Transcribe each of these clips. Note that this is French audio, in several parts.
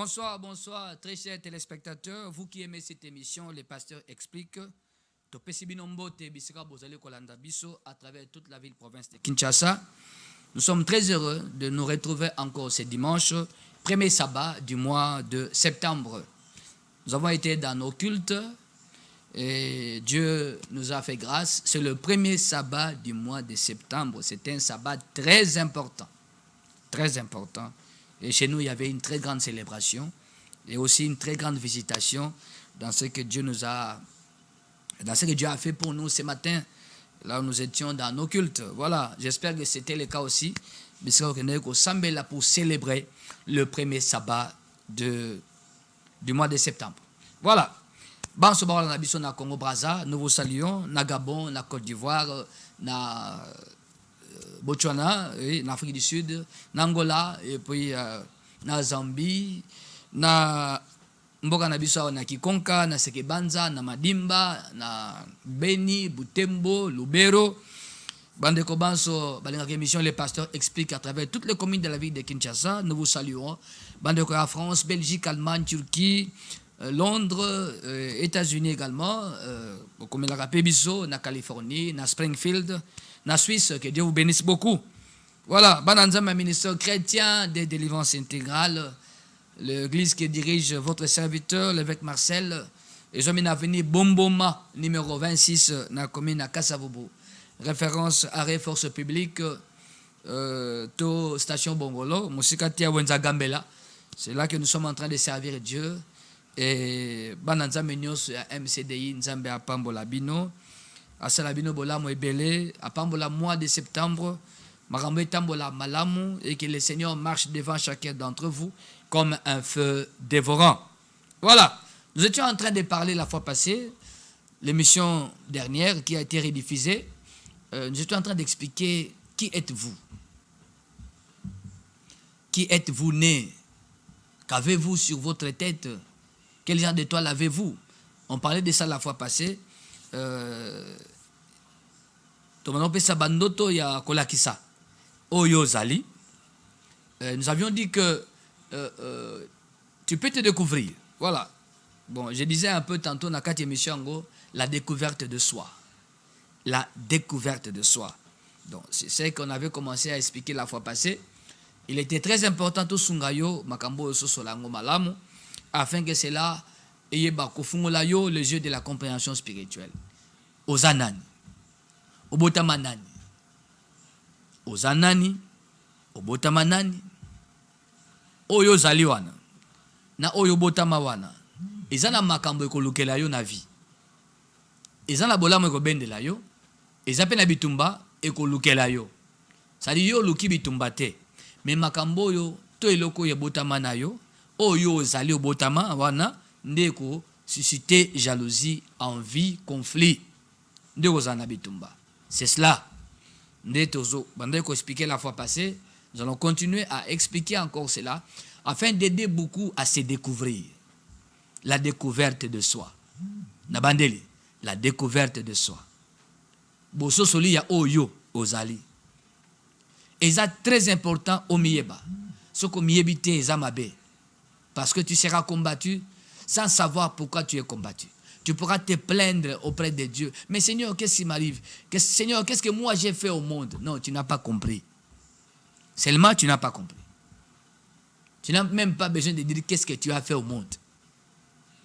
Bonsoir, bonsoir, très chers téléspectateurs. Vous qui aimez cette émission, les pasteurs expliquent. À travers toute la ville-province de Kinshasa. Nous sommes très heureux de nous retrouver encore ce dimanche, premier sabbat du mois de septembre. Nous avons été dans nos cultes et Dieu nous a fait grâce. C'est le premier sabbat du mois de septembre. C'est un sabbat très important. Très important. Et chez nous, il y avait une très grande célébration et aussi une très grande visitation dans ce que Dieu nous a, dans ce que Dieu a fait pour nous ce matin, là où nous étions dans nos cultes. Voilà, j'espère que c'était le cas aussi. Pour célébrer le premier sabbat du mois de septembre. Voilà. Na Congo Brazza, nous vous saluons, na Gabon, na Côte d'Ivoire, na Botswana, en Afrique du Sud, na Angola, et puis na Zambie, na Mboka na biso na Kikonka, na Sekebanza, na Madimba, na Beni, Butembo, Lubero. Bande Kobanso, Balingak émission, les pasteurs expliquent à travers toutes les communes de la ville de Kinshasa. Nous vous saluons. Bande à France, Belgique, Allemagne, Turquie, Londres, États-Unis également, comme la Pébiso, na Californie, na Springfield, na Suisse, que Dieu vous bénisse beaucoup. Voilà, Bananzama, ministère chrétien de délivrance intégrale, l'église qui dirige votre serviteur, l'évêque Marcel, et je m'en avenir Bomboma, numéro 26, dans la commune à Kassavobo. Référence arrêt force publique, to station Bongolo, Musikatia Wenza Gambela. C'est là que nous sommes en train de servir Dieu. Et Bananzama Nyos MCDI, Nzambe à Pambola Bino, à Salabino Bola Moebele, à Pambola mois de septembre. Et que le Seigneur marche devant chacun d'entre vous comme un feu dévorant. Voilà, nous étions en train de parler la fois passée, l'émission dernière qui a été rediffusée, nous étions en train d'expliquer qui êtes-vous. Qui êtes-vous né? Qu'avez-vous sur votre tête? Quel genre d'étoile avez-vous? On parlait de ça la fois passée. Nous avions dit que tu peux te découvrir. Voilà. Bon, je disais un peu tantôt dans 4 émissions, la découverte de soi. La découverte de soi. Donc, c'est ce qu'on avait commencé à expliquer la fois passée. Il était très important tout sungayo makambo sosolango malamu afin que cela ait bakofungolayo les yeux de la compréhension spirituelle. Ozanani. Obotamanani. Ozanani. Obotamanani. Oyo zaliwana. Na oyo botamawana. Ezana makambo ekolukela yo na vie. Ezana bolamo ekobendela yo. Ezape na bitumba ekolukela yo. Sali yo luki bitumba te. Mais makambo yo to eloko ya botamana yo. Oyo zali obotama wana ndeko susciter jalousie, envie, conflit. Ndeko zana bitumba. C'est cela. Ndetozo bandeko expliquer la fois passée. Nous allons continuer à expliquer encore cela afin d'aider beaucoup à se découvrir. La découverte de soi. Nabandeli, la découverte de soi. Boso soli ya oyo ozali. Et ça très important au mieba. Ce que miebite ezamabe. Parce que tu seras combattu sans savoir pourquoi tu es combattu. Tu pourras te plaindre auprès de Dieu. Mais Seigneur, qu'est-ce qui m'arrive? Seigneur, qu'est-ce que moi j'ai fait au monde? Non, tu n'as pas compris. Seulement, tu n'as pas compris. Tu n'as même pas besoin de dire qu'est-ce que tu as fait au monde.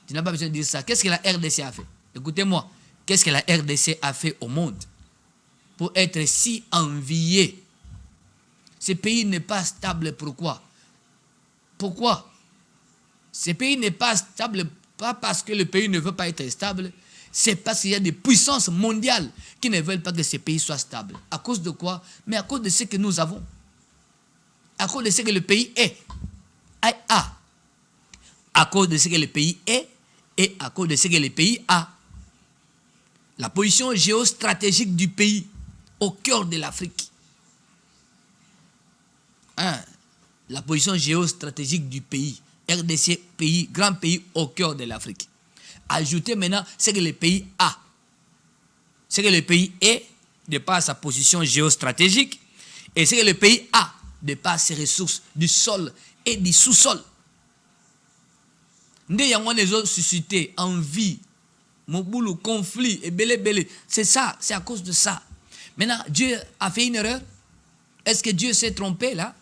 Tu n'as pas besoin de dire ça. Qu'est-ce que la RDC a fait? Écoutez-moi. Qu'est-ce que la RDC a fait au monde pour être si envié? Ce pays n'est pas stable. Pourquoi? Pourquoi? Ce pays n'est pas stable, pas parce que le pays ne veut pas être stable, c'est parce qu'il y a des puissances mondiales qui ne veulent pas que ce pays soit stable. À cause de quoi? Mais à cause de ce que nous avons. À cause de ce que le pays est. À cause de ce que le pays est et à cause de ce que le pays a. La position géostratégique du pays au cœur de l'Afrique. La position géostratégique du pays. RDC, pays, grand pays au cœur de l'Afrique. Ajoutez maintenant ce que le pays a. Ce que le pays est, de par sa position géostratégique, et ce que le pays a, de par ses ressources du sol et du sous-sol. Nde yango les autres suscité envie, moboulou, conflit et belé. C'est ça, c'est à cause de ça. Maintenant, Dieu a fait une erreur. Est-ce que Dieu s'est trompé là?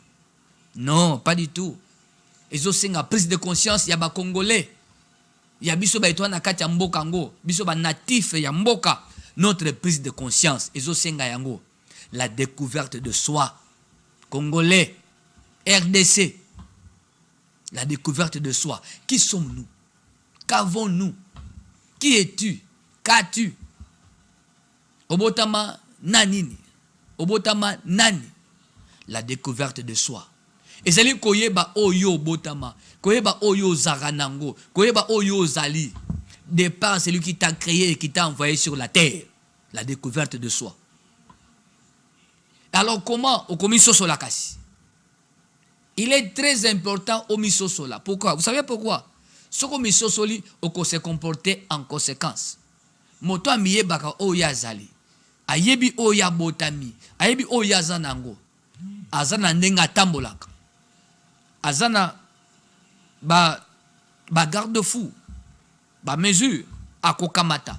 Non, pas du tout. Ils ont une prise de conscience, il y a des Congolais. Il y a biso ba etwana kati ya mboka ngo, biso ba natif ya mboka. Notre prise de conscience, ils ont yango, la découverte de soi. Congolais, RDC, la découverte de soi. Qui sommes-nous? Qu'avons-nous? Qui es-tu? Qu'as-tu? Obotama nanini. Obotama nani. La découverte de soi. Et c'est lui koyeba oyo botama, koyeba oyo zaranango, koyeba oyo zali. Départ, c'est lui qui t'a créé et qui t'a envoyé sur la terre. La découverte de soi. Alors comment au komi soso la kasi? Il est très important au misoso là. Pourquoi? Vous savez pourquoi? Ce qu'on misoso li, on se comporter en conséquence. Moto amiye baka oya zali. Ayebi oya botami. Ayebi oya zanango. Azana nenga tambolaka. Azana ba garde-fou, ba mesure à kokamata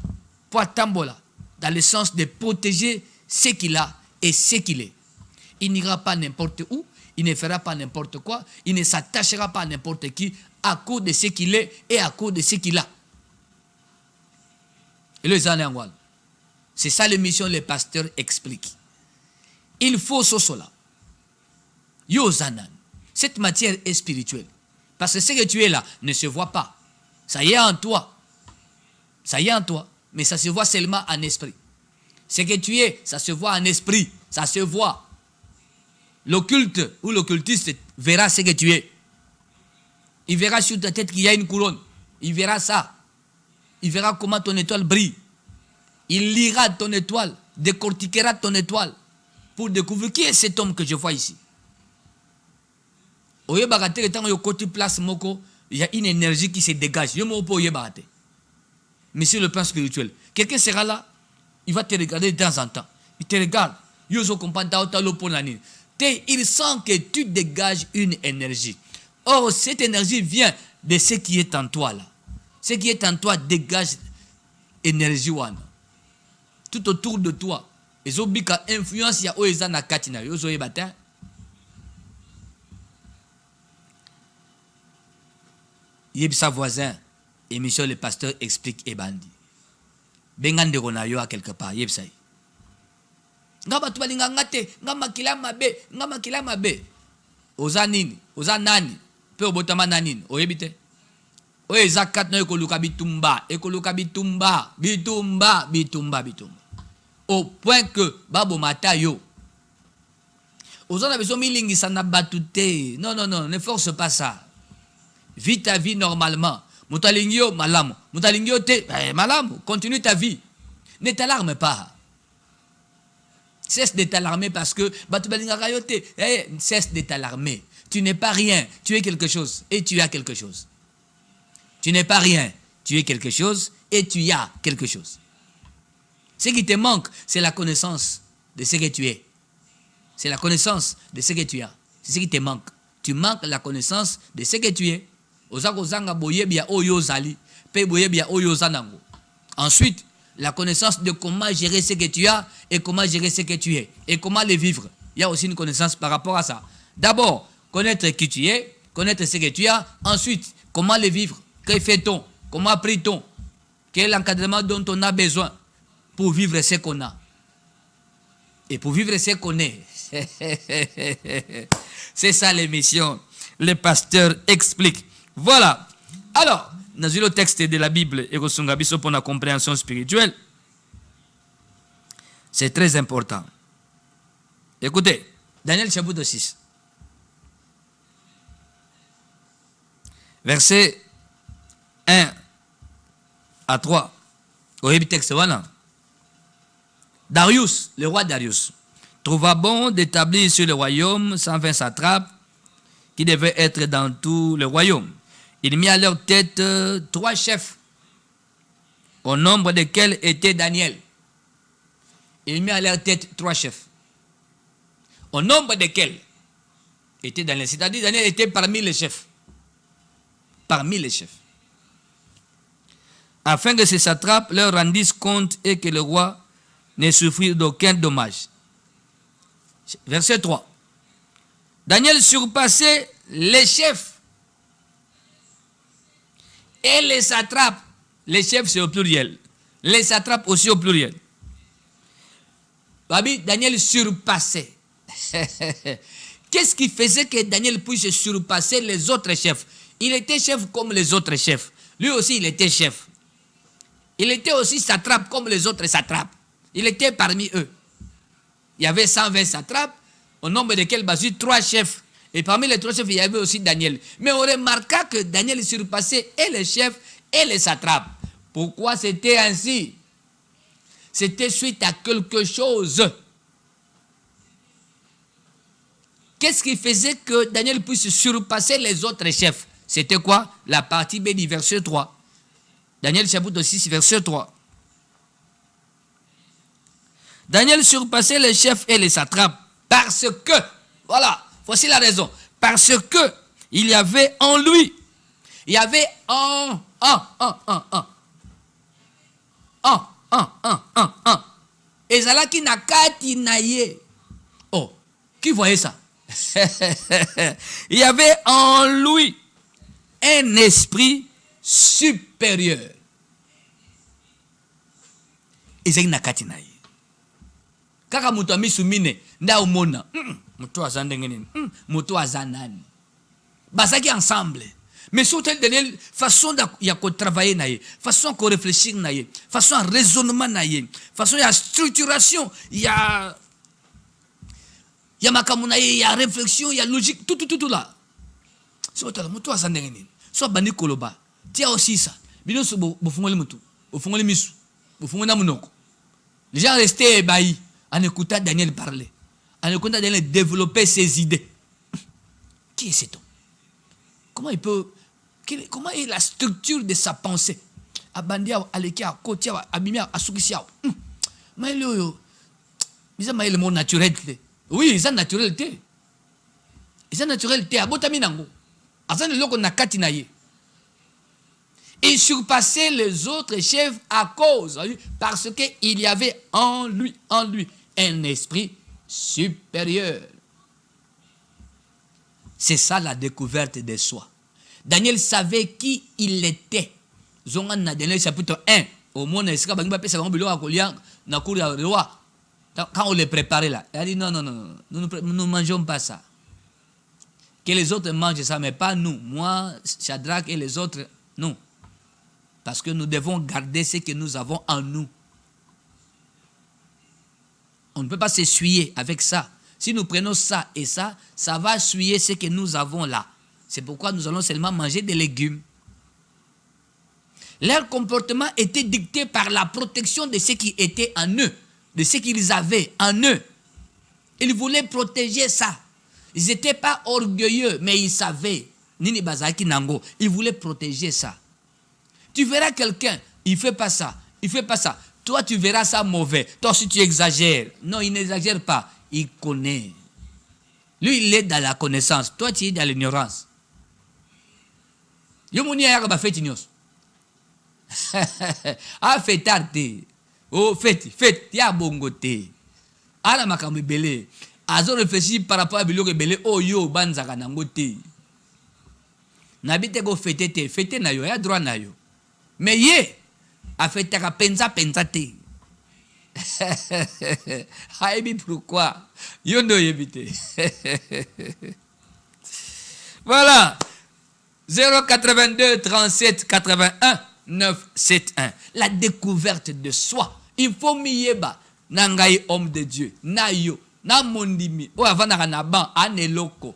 pour tambola dans le sens de protéger ce qu'il a et ce qu'il est. Il n'ira pas n'importe où, il ne fera pas n'importe quoi, il ne s'attachera pas à n'importe qui à cause de ce qu'il est et à cause de ce qu'il a. Et le Zanangwal, c'est ça l'émission les pasteurs expliquent. Il faut ce cela. Yo Zanan. Cette matière est spirituelle. Parce que ce que tu es là ne se voit pas. Ça y est en toi. Ça y est en toi. Mais ça se voit seulement en esprit. Ce que tu es, ça se voit en esprit. Ça se voit. L'occulte ou l'occultiste verra ce que tu es. Il verra sur ta tête qu'il y a une couronne. Il verra ça. Il verra comment ton étoile brille. Il lira ton étoile, décortiquera ton étoile pour découvrir qui est cet homme que je vois ici. Il y a une énergie qui se dégage. Mais sur le plan spirituel, quelqu'un sera là, il va te regarder de temps en temps. Il te regarde. Il sent que tu dégages une énergie. Or, cette énergie vient de ce qui est en toi là. Ce qui est en toi dégage énergie wana. Tout autour de toi. Et obika influence ya oeza na katina. Yozo yebata. Yebsa voisin, émission le pasteur explique et bandi. Bengande ronayo a quelque part, yebsa. Ngaba tu balinga ngate, ngama kila mabe. Oza nini, oza nani, pe obotama nanini, oyebite. Oye zakat no ekoluka bitumba. Au point que babo matayo. Oza na besoin milingi sana batute. Non, ne force pas ça. Vis ta vie normalement. Mutalingyo malamu. Mutalingyo te malamu. Continue ta vie. Ne t'alarme pas. Cesse de t'alarmer parce que cesse de t'alarmer. Tu n'es pas rien. Tu es quelque chose et tu as quelque chose. Tu n'es pas rien. Tu es quelque chose et tu as quelque chose. Ce qui te manque, c'est la connaissance de ce que tu es. C'est la connaissance de ce que tu as. C'est ce qui te manque. Tu manques la connaissance de ce que tu es. Ensuite, la connaissance de comment gérer ce que tu as et comment gérer ce que tu es et comment le vivre. Il y a aussi une connaissance par rapport à ça. D'abord, connaître qui tu es, connaître ce que tu as. Ensuite, comment le vivre. Que fait-on? Comment prie-t-on? Quel est l'encadrement dont on a besoin pour vivre ce qu'on a? Et pour vivre ce qu'on est. C'est ça l'émission. Le pasteur explique. Voilà. Alors, dans le texte de la Bible, et pour la compréhension spirituelle, c'est très important. Écoutez, Daniel chapitre 6. Verset 1 à 3. Au texte, voilà. Darius, le roi Darius, trouva bon d'établir sur le royaume 120 satrapes qui devaient être dans tout le royaume. Il mit à leur tête 3 chefs, au nombre desquels était Daniel. Il mit à leur tête 3 chefs, au nombre desquels était Daniel. C'est-à-dire Daniel était parmi les chefs. Parmi les chefs. afin que ces satrapes leur rendissent compte et que le roi n'ait souffert d'aucun dommage. Verset 3. Daniel surpassait les chefs et les satrapes. Les chefs, c'est au pluriel. Les satrapes aussi au pluriel. Babi, Daniel surpassait. Qu'est-ce qui faisait que Daniel puisse surpasser les autres chefs? Il était chef comme les autres chefs. Lui aussi, il était chef. Il était aussi satrape comme les autres satrapes. Il était parmi eux. Il y avait 120 satrapes, au nombre desquels basé 3 chefs. Et parmi les 3 chefs, il y avait aussi Daniel. Mais on remarqua que Daniel surpassait et les chefs et les satrapes. Pourquoi c'était ainsi? C'était suite à quelque chose. Qu'est-ce qui faisait que Daniel puisse surpasser les autres chefs? C'était quoi? La partie B du verset 3. Daniel chapitre 6, verset 3. Daniel surpassait les chefs et les satrapes parce que, voilà, voici la raison. Parce que il y avait en lui, il y avait un. Et ça là qui n'a kati naye. Oh, qui voyait ça? Il y avait en lui un esprit supérieur. Et ça qui n'a kati naye. Kaka mutu amisumine nda umona mutu azandengene mutu azanani basaki ensemble mais surtout Daniel façon ya ko travailler naye façon ko réfléchir naye façon raisonnement naye façon ya structuration ya makamu naye ya réflexion ya logique tout là surtout mutu azandengene so bandi koloba tia aussi ça bino so bofungoli mutu bofungoli misu bofungoli na munoko les gens restaient ébahis en écoutant Daniel parler, en écoutant Daniel développer ses idées. Qui est cet homme? Comment il peut... Comment est la structure de sa pensée? Abandia, Alekia, Kotia, Abimia, Asukisia. Mais le monde naturel. Oui, c'est naturalité. C'est naturalité. Abotaminango. Azan le loko nakatinaye. Il surpassait les autres chefs à cause, parce qu'il y avait en lui un esprit supérieur. C'est ça la découverte de soi. Daniel savait qui il était. Zongan Daniel chapitre 1. Au monde, quand on les préparait là, il a dit non, nous ne mangeons pas ça. Que les autres mangent ça, mais pas nous. Moi, Shadrach et les autres, non. Parce que nous devons garder ce que nous avons en nous. On ne peut pas s'essuyer avec ça. Si nous prenons ça et ça, ça va essuyer ce que nous avons là. C'est pourquoi nous allons seulement manger des légumes. Leur comportement était dicté par la protection de ce qui était en eux, de ce qu'ils avaient en eux. Ils voulaient protéger ça. Ils n'étaient pas orgueilleux, mais ils savaient. Nini Bazaki Nango, ils voulaient protéger ça. Tu verras quelqu'un, il ne fait pas ça, il ne fait pas ça. Toi, tu verras ça mauvais. Toi, si tu exagères. Non, il n'exagère pas. Il connaît. Lui, il est dans la connaissance. Toi, tu es dans l'ignorance. Yomoni ayaka fait ignos. Ah, fait tarté. Oh, fait, ya bongote. Ala makambi belé. Azo réfléchir par rapport à biloko belé. Oh, yo, banzaka nangote. Nabite go fêter na yo, ya droit na yo. Mais yé, a fait ta pensa te. Haïbi pourquoi? Yo no yébité. Voilà. 082 37 81 971. La découverte de soi. Il faut miyeba. Nangai homme de Dieu. Nayo. Na mondimi. O avana na ban aneloko.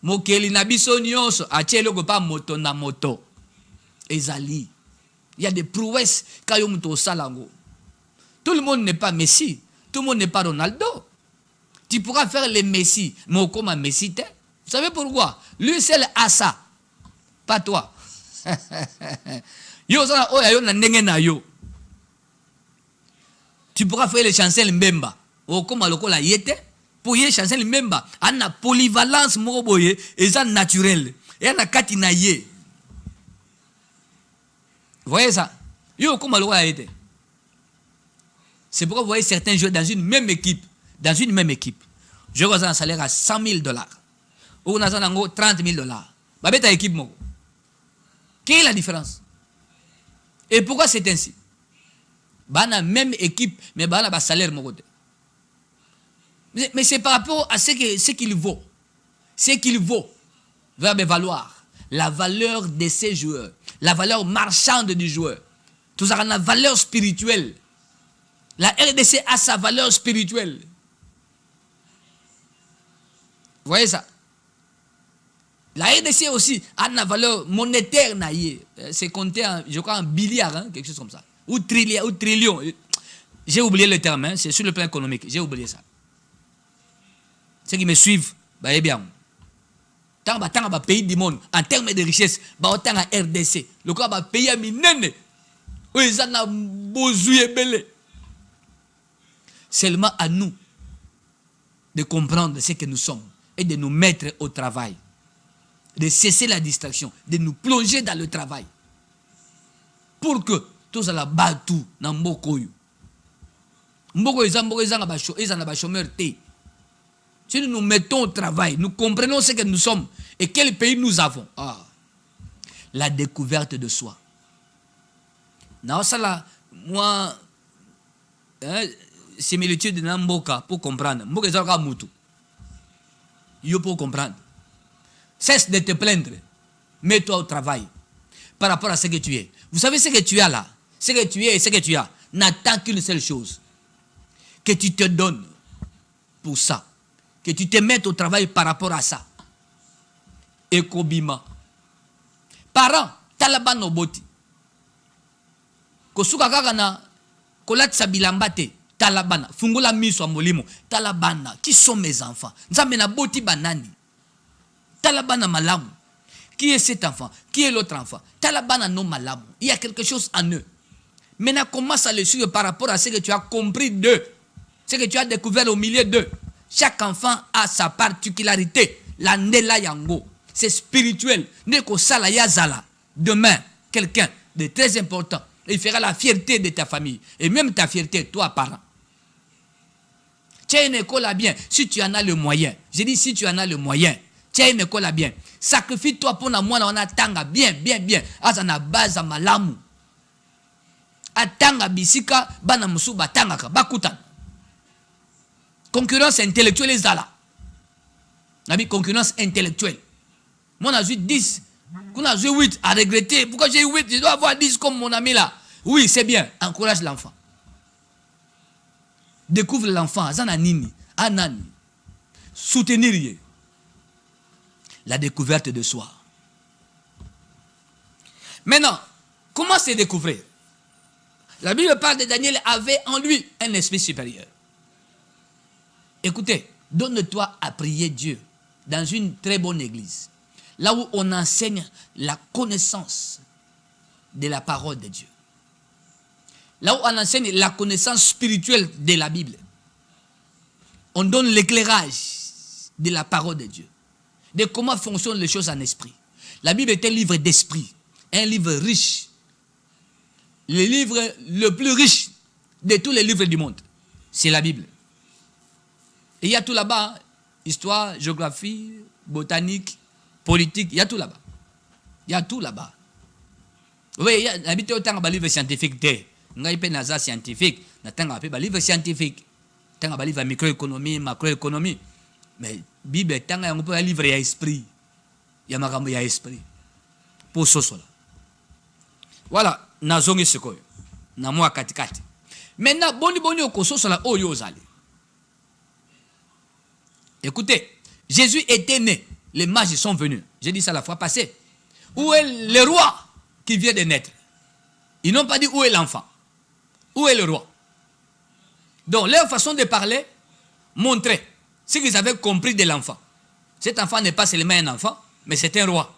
Mokeli na biso nyonso atieloko pa moto na moto. Ezali. Il y a des prouesses quand il y a salango. Tout le monde n'est pas Messi. Tout le monde n'est pas Ronaldo. Tu pourras faire les Messi. Mais comment Messi t'es? Vous savez pourquoi? Lui seul a ça. Pas toi. Tu pourras faire les chansons Mbemba. Comment le la yete? Pour y chanter Mbemba. On a polyvalence moboye et ça naturel. Et on a katina ye. Vous voyez ça? Yo, comment le roi a été? C'est pourquoi vous voyez certains joueurs dans une même équipe. Dans une même équipe. Je vois un salaire à $100,000. Ou on a $30,000. Bah, ta équipe, moi. Quelle est la différence? Et pourquoi c'est ainsi? Bah, la même équipe, mais bah, on a un salaire, moi. Mais c'est par rapport à ce qu'il vaut. Ce qu'il vaut va valoir. La valeur de ces joueurs. La valeur marchande du joueur. Tout ça a une valeur spirituelle. La RDC a sa valeur spirituelle. Vous voyez ça? La RDC aussi a une valeur monétaire. C'est compté, je crois, en milliards, hein, quelque chose comme ça. Ou trillion. J'ai oublié le terme, hein, c'est sur le plan économique. J'ai oublié ça. Ceux qui me suivent, bah, eh bien. Tant que pays du monde, en termes de richesse, bah, autant à RDC. Le quoi, bah, pays à minene. Oui, ça n'a besoin belé. Seulement à nous de comprendre ce que nous sommes et de nous mettre au travail. De cesser la distraction, de nous plonger dans le travail. Pour que tous à la battu dans Mbokoyu. Mbokoyu, ils ont chômeur. Si nous nous mettons au travail, nous comprenons ce que nous sommes et quel pays nous avons. Ah, la découverte de soi. Non, ça là, moi, similitude dans Mboka pour comprendre. Mboka est un moutou. Yo pour comprendre. Cesse de te plaindre. Mets-toi au travail par rapport à ce que tu es. Vous savez ce que tu as là? Ce que tu es et ce que tu as n'attend qu'une seule chose. Que tu te donnes pour ça. Que tu te mettes au travail par rapport à ça. Ekobima. Parents, talaban oboti. Kosuka kakana, kolatsa bilambate, talabana, fungula miso amolimo, talabana, qui sont mes enfants? Nzamena boti banani. Talabana malamu. Qui est cet enfant? Qui est l'autre enfant? Talabana non malamu. Il y a quelque chose en eux. Maintenant, commence à le suivre par rapport à ce que tu as compris d'eux. Ce que tu as découvert au milieu d'eux. Chaque enfant a sa particularité. La nela yango. C'est spirituel. Neko sala yazala. Demain, quelqu'un de très important. Il fera la fierté de ta famille. Et même ta fierté, toi, parent. Tu as une école à bien. Si tu en as le moyen. J'ai dit si tu en as le moyen. Tu as une école à bien. Sacrifie-toi pour la moine. On a tanga bien, bien, bien. Azana base à malamu. Atanga bisika. Bana musu batanga ka. Bakutan. Concurrence intellectuelle est là. Concurrence intellectuelle. Moi, on a eu 10. On a eu 8 à regretter. Pourquoi j'ai eu 8? Je dois avoir 10 comme mon ami là. Oui, c'est bien. Encourage l'enfant. Découvre l'enfant. Zananini. Anani. Soutenir. La découverte de soi. Maintenant, comment se découvrir? La Bible parle de Daniel avait en lui un esprit supérieur. Écoutez, donne-toi à prier Dieu dans une très bonne église. Là où on enseigne la connaissance de la parole de Dieu. Là où on enseigne la connaissance spirituelle de la Bible. On donne l'éclairage de la parole de Dieu. De comment fonctionnent les choses en esprit. La Bible est un livre d'esprit. Un livre riche. Le livre le plus riche de tous les livres du monde. C'est la Bible. Et il y a tout là-bas. Histoire, géographie, botanique, politique. Il y a tout là-bas. Il y a tout là-bas. Oui, il y a habité autant de livres scientifiques. Il y a des scientifiques. Il y a des livres scientifiques. Il y a des livres microéconomie, macroéconomie. Mais la Bible est un livre à esprit. Il y a un livre à esprit. Pour ce cela. Voilà. Nazongi sekoyo. Na moi katikati. Maintenant, boni okoso cela oyo ozali. Écoutez, Jésus était né. Les mages sont venus. J'ai dit ça la fois passée. Où est le roi qui vient de naître? Ils n'ont pas dit où est l'enfant. Où est le roi? Donc, leur façon de parler montrait ce qu'ils avaient compris de l'enfant. Cet enfant n'est pas seulement un enfant, mais c'est un roi.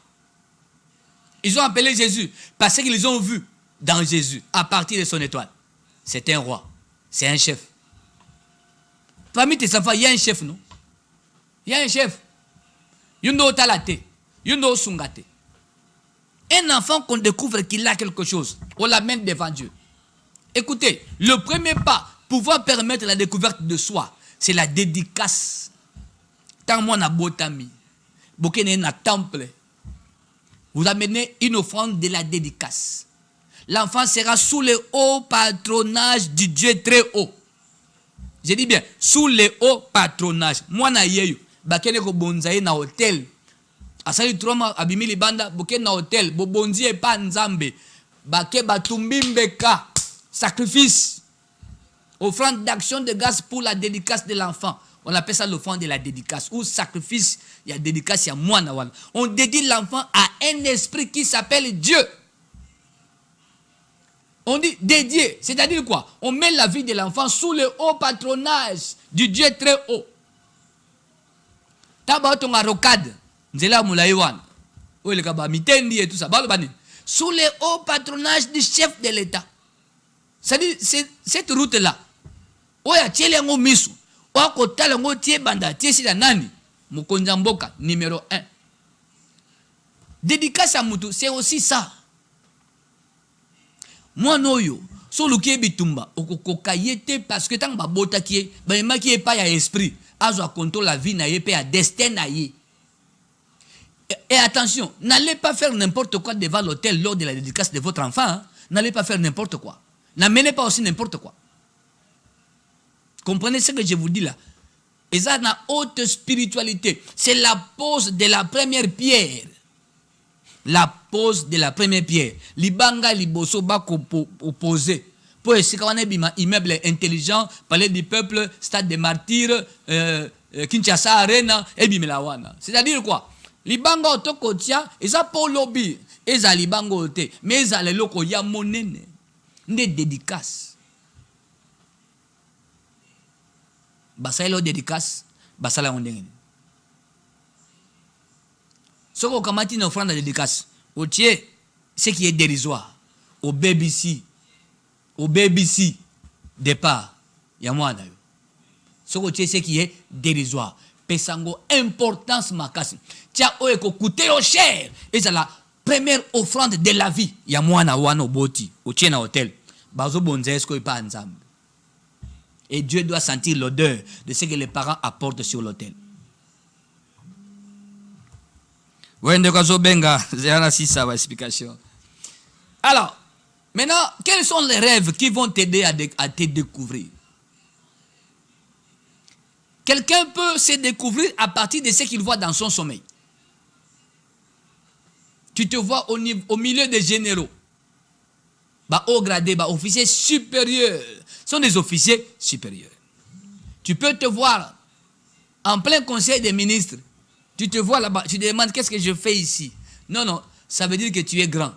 Ils ont appelé Jésus parce qu'ils ont vu dans Jésus, à partir de son étoile. C'est un roi. C'est un chef. Parmi tes enfants, il y a un chef, non? Il y a un chef. Yundo talate. Yundo sungate. Un enfant qu'on découvre qu'il a quelque chose, on l'amène devant Dieu. Écoutez, le premier pas pour pouvoir permettre la découverte de soi, c'est la dédicace. Tant moi na botami, bokene na temple, vous amenez une offrande de la dédicace. L'enfant sera sous le haut patronage du Dieu très haut. Je dis bien, sous le haut patronage. Moi na yeyo, bakene ko bonzaye na hôtel. Asali troma abimili banda, bokene na hôtel, bobonzi e pa nzambe. Bake batumbimbeka, sacrifice. Offrande d'action de grâce pour la dédicace de l'enfant. On appelle ça l'offrande de la dédicace. Ou sacrifice, il y a dédicace, il y a moine. On dédie l'enfant à un esprit qui s'appelle Dieu. On dit dédié, c'est-à-dire quoi? On met la vie de l'enfant sous le haut patronage du Dieu très haut. Taba tonga rocade, nzela mulaiwan. Ou le kaba mitendi et tout ça. Sous le haut patronage du chef de l'État. C'est-à-dire, cette route-là. Oya tielengo misu. Oya kotalengo tie banda, tie sida nani. Mukonjamboka, numéro 1. Dédicace à Moutou, c'est aussi ça. Moi noyo, so lukie bitumba, okokayete parce que tant ba bota qui ba maki e pas ya esprit, azo contrôle la vie na ye pe ya destin na ye. Et attention, n'allez pas faire n'importe quoi devant l'hôtel lors de la dédicace de votre enfant, hein? N'allez pas faire n'importe quoi. N'amenez pas aussi n'importe quoi. Comprenez ce que je vous dis là? Et ça, dans haute spiritualité, c'est la pose de la première pierre. La pose de la première pierre. Libanga liboso bako opposé. Pour essayer qu'on ait un immeuble intelligent, palais du peuple, stade des martyrs, Kinshasa Arena, et bimelawana. C'est-à-dire quoi? Libanga otokotia, et ça pour lobby. Et ça libanga ote. Mais ça les locaux ya monene. Des dédicaces. Basala dédicace, basala ondengene. Ce qu'on commence à offrir dans la dédicace, au tiers, ce qui est dérisoire, au BBC, départ, il y a moi d'ailleurs. Ce qu'on tiers, ce qui est dérisoire. Pesango, importance makasi. Tia oeko coûté au cher. Et c'est la première offrande de la vie. Il y a moi na wano boti, au tiers na hôtel. Bazo bonzesko et pas ensemble. Et Dieu doit sentir l'odeur de ce que les parents apportent sur l'autel. Alors, maintenant, quels sont les rêves qui vont t'aider à te découvrir? Quelqu'un peut se découvrir à partir de ce qu'il voit dans son sommeil. Tu te vois au milieu des généraux. Haut gradé, officiers supérieurs. Ce sont des officiers supérieurs. Tu peux te voir en plein conseil des ministres. Tu te vois là-bas, tu te demandes qu'est-ce que je fais ici. Non, non, ça veut dire que tu es grand.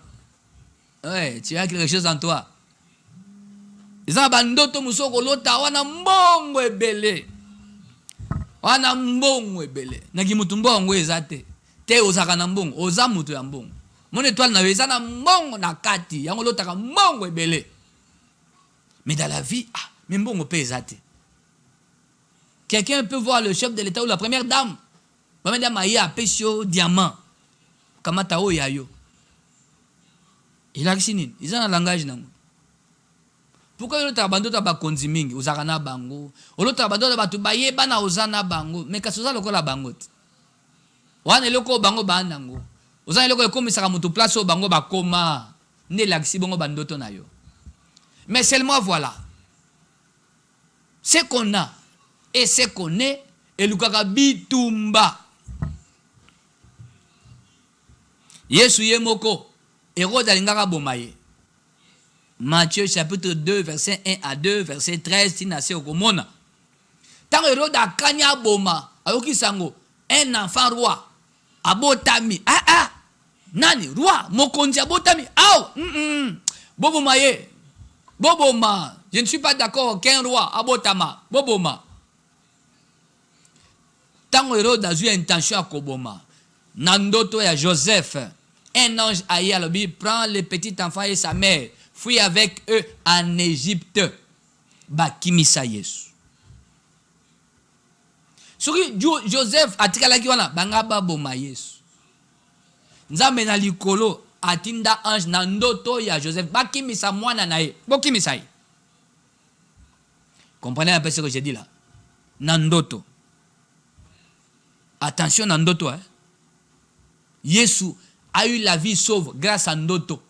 Ouais, tu as quelque chose en toi. Ils ont bandoto musoko lota wana mbongo ebele. Wana mbongo ebele. Naki mutu mbongo ezate. Te ozaka na mbongo, oza mutu ya mbongo. Mon étoile na eza na mbongo na kati, yango lotaka mbongo ebele. Mais dans la vie, mais mbongo pe ezate. Quelqu'un peut voir le chef de l'État ou la première dame. La première dame a eu un pécho diamant. Kamata o yayo. Il a signé. Ils ont un langage. Pourquoi l'autre abandonne à Bakonziming, aux Arana Bango? L'autre abandonne à Tubaye, Bana Ozana Bango. Mais qu'est-ce que ça le Bangot? Wan est le Bango Banango. Aux Anne le comme ça mutu place au Bango Bakoma. Ne l'axi Bango Bandoto Nayo. Mais seulement voilà. Ce qu'on a et ce qu'on est, et le Bitumba. Yesu Yemoko, héros d'Alingara Bomaye. Matthieu chapitre 2, verset 1 à 2, verset 13, Tinase Okomona. Tant héros d'Akanya Boma, Ayoki Sango, un enfant roi, Abotami, Nani, roi, Mokonzi Abotami, Bobomaye, Boboma, je ne suis pas d'accord qu'un roi, Abotama, Boboma. Tant héros d'Azu intention à Koboma, Nandoto et Joseph, un ange Ayalobi prend le petit enfant et sa mère, fuit avec eux en Égypte. Bakimisa Yesu. Soki Joseph atikala kiwana bangaba boma Yesu. Nzambe na likolo atinda ange na ndoto ya Joseph. Bakimisa mwana na ye. Bokimisa ye. Comprenez un peu ce que je dis là. Nandoto. Attention Nandoto. Hein? Yesu a eu la vie sauve grâce à Ndoto.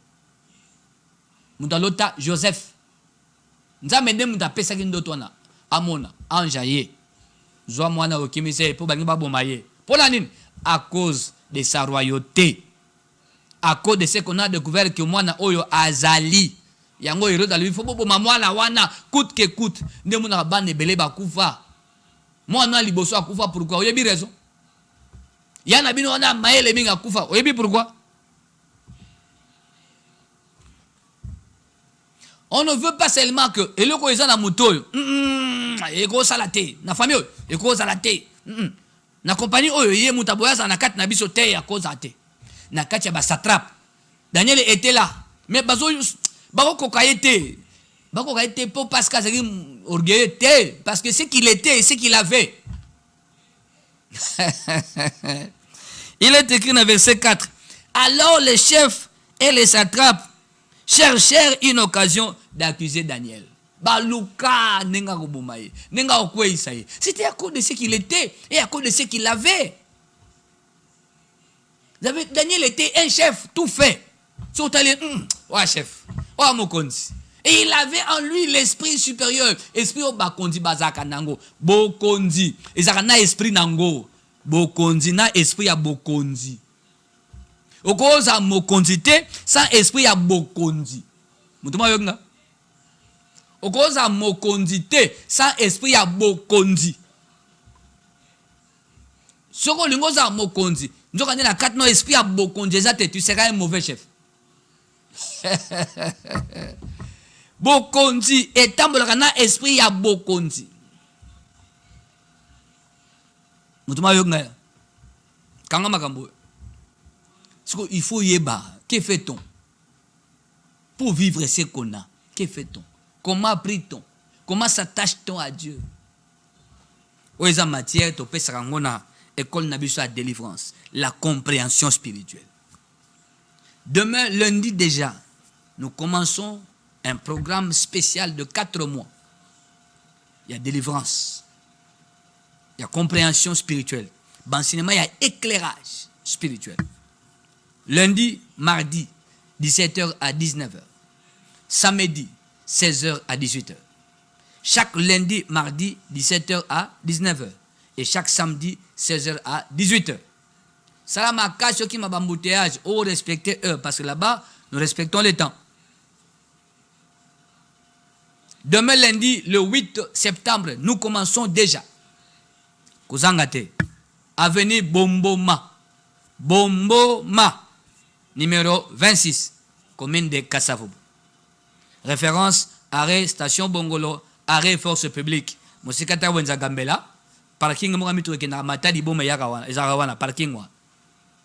Mudalota Joseph. Nzamende mutapesa ki Ndoto na. Amona. Anja ye. Zwa mwana okimise po bangi baboma ye. Pour la nine. À cause de sa royauté. À cause de ce qu'on a découvert que mwana oyo azali. Yango hero dans lui faut boma mwana wana coûte que coûte. Nde muna bande belé bakufa. Mwana liboso akufa pourquoi? Oyebi raison. Yana bino wana maele minga kufa. Oyebi pourquoi? On ne veut pas seulement que eloko eza na mutoyo. Eko salate na famille eko salate. Na compagnie oyo ye mutaboya na kati na biso te ya koza te. Na kati ya ba satrape. Daniel était là. Mais bazo bako kokayete. Bako kokayete pour parce que c'est orgueilleux te parce que ce qu'il était et ce qu'il avait. Il est écrit dans verset 4. Alors les chefs et les satrapes cherchèrent une occasion d'accuser Daniel. Baluka nenga kubumaye, nenga okweisa. C'était à cause de ce qu'il était et à cause de ce qu'il avait. Daniel était un chef tout fait. Ouais chef, ouais mokonzi. Et il avait en lui l'esprit supérieur. Esprit au bakondi bazaka nango. Bokondi. Ezaka na esprit nango. Bokondi na esprit ya bokondi. Okoza mokondi te sans esprit ya bokondi. Mutuma yonga. Okoza mokondi te sans esprit ya bokondi. Soko lingoza mokondi. Nzoka na quatre no esprit ya bokondi za te tu seras un mauvais chef. Bokondi etambolaka na esprit ya bokondi. Mutuma yonga. Kanga makambo. Il faut yeba. Que fait-on pour vivre ce qu'on a? Que fait-on? Comment prie-t-on? Comment s'attache-t-on à Dieu? Oeza matière to pesarangona école nabiso à délivrance, la compréhension spirituelle. Demain lundi déjà, nous commençons un programme spécial de 4 mois. Il y a délivrance, il y a compréhension spirituelle, il y a éclairage spirituel. Lundi, mardi, 17h à 19h. Samedi, 16h à 18h. Chaque lundi, mardi, 17h à 19h. Et chaque samedi, 16h à 18h. Ça m'a caché qui m'a bambouteillage. Oh, respectez eux, parce que là-bas, nous respectons les temps. Demain lundi, le 8 septembre, nous commençons déjà. Kozangate, avenue Bomboma. Bomboma, numéro 26, commune de Kassavoub. Référence, arrêt, station Bongolo, arrêt, force publique. Mosikata Wenza Gambela, parking Mouramitou et Matadi Boma Yarawana, parking.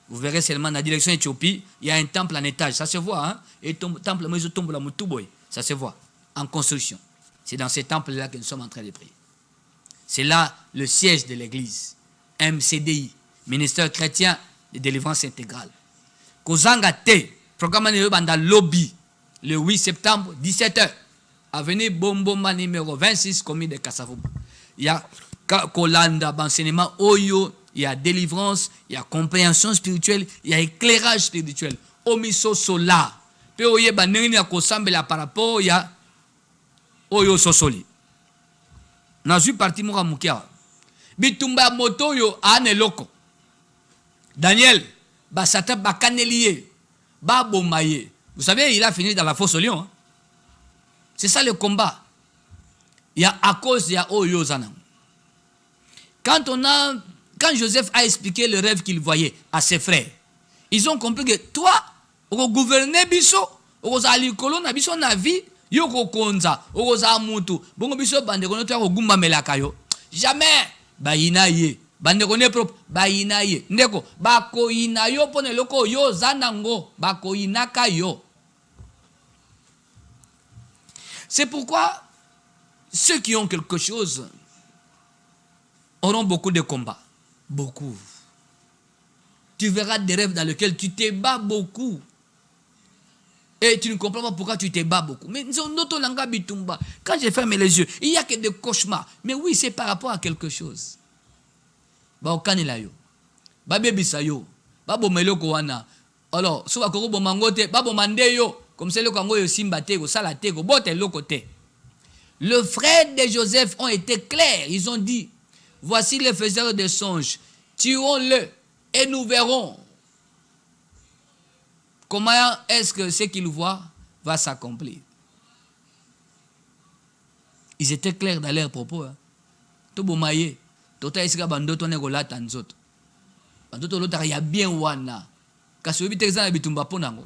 Vous verrez seulement dans la direction Éthiopie, il y a un temple en étage, ça se voit, hein? Et temple, moi je tombe la Moutouboy, ça se voit, en construction. C'est dans ces temples-là que nous sommes en train de prier. C'est là le siège de l'église, MCDI, ministère chrétien de délivrance intégrale. Kozanga T, programme dans lobby, le 8 septembre, 17h, avenue Bomboma numéro 26, commune de Kassavoub. Il y a Kolanda, enseignement Oyo, il y a délivrance, il y a compréhension spirituelle, il y a éclairage spirituel. Omiso Sola. Pe oye banengni akosambela par rapport il y a Oyo Sosoli. Na suis parti moka mukia. Bitumba moto yo ane loko. Daniel, basata bakanelie, babomaye. Vous savez, il a fini dans la fosse au lion. Hein? C'est ça le combat. Il y a à cause, il y a Oyo Zanang. Quand Joseph a expliqué le rêve qu'il voyait à ses frères, ils ont compris que toi, au gouverner biso, au zalikolo na biso na vie, yoko konza, au zamutu, bongo biso bande kono to gumba melakayo. Jamais bayina ye, bande kono propre bayina ye. Ndeko bako ina yo pone loko yo zanango, bako inaka yo. C'est pourquoi ceux qui ont quelque chose auront beaucoup de combats. Beaucoup. Tu verras des rêves dans lesquels tu te bats beaucoup. Et tu ne comprends pas pourquoi tu te bats beaucoup. Mais quand j'ai fermé les yeux, il n'y a que des cauchemars. Mais oui, c'est par rapport à quelque chose. Alors, le frère de Joseph ont été clairs. Ils ont dit, voici les faiseurs de songes. Tuons-le et nous verrons comment est-ce que ce qu'ils voient va s'accomplir. Ils étaient clairs dans leurs propos. Tout bomaye, tout est-ce que bandoto ne gola tanzot. Bandoto l'autre il y a bien wana. Kasobi texan bitumba ponango.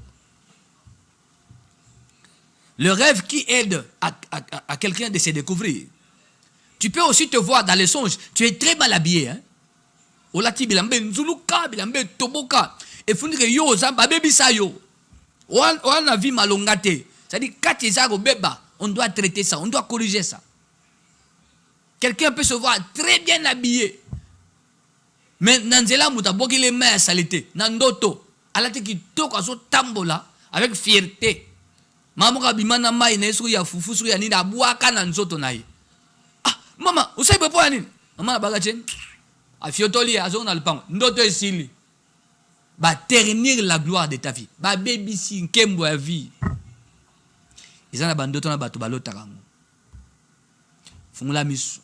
Le rêve qui aide à quelqu'un de se découvrir. Tu peux aussi te voir dans les songes. Tu es très mal habillé. Hein? Olati bilambe nzuluka bilambe toboka. Et faut dire yo zamba baby sa yo. On a vu malongate. C'est-à-dire quand tu es beba, on doit traiter ça, on doit corriger ça. Quelqu'un peut se voir très bien habillé. Mais nanzela muta boki les mains à saleté. Nandoto. Alate ki toka so tambola avec fierté. Maman bimana mai na esu ya fufu su ya ni da buaka na nzoto na ye. Ah, mama, usaibe po ya nini? Mama bagachen. A fiotoli azo na lupango. Ndoto esili. Va ternir la gloire de ta vie. Va baby si nkembo ya vie. Izana bandoto na bato balota kango. Fungula misu.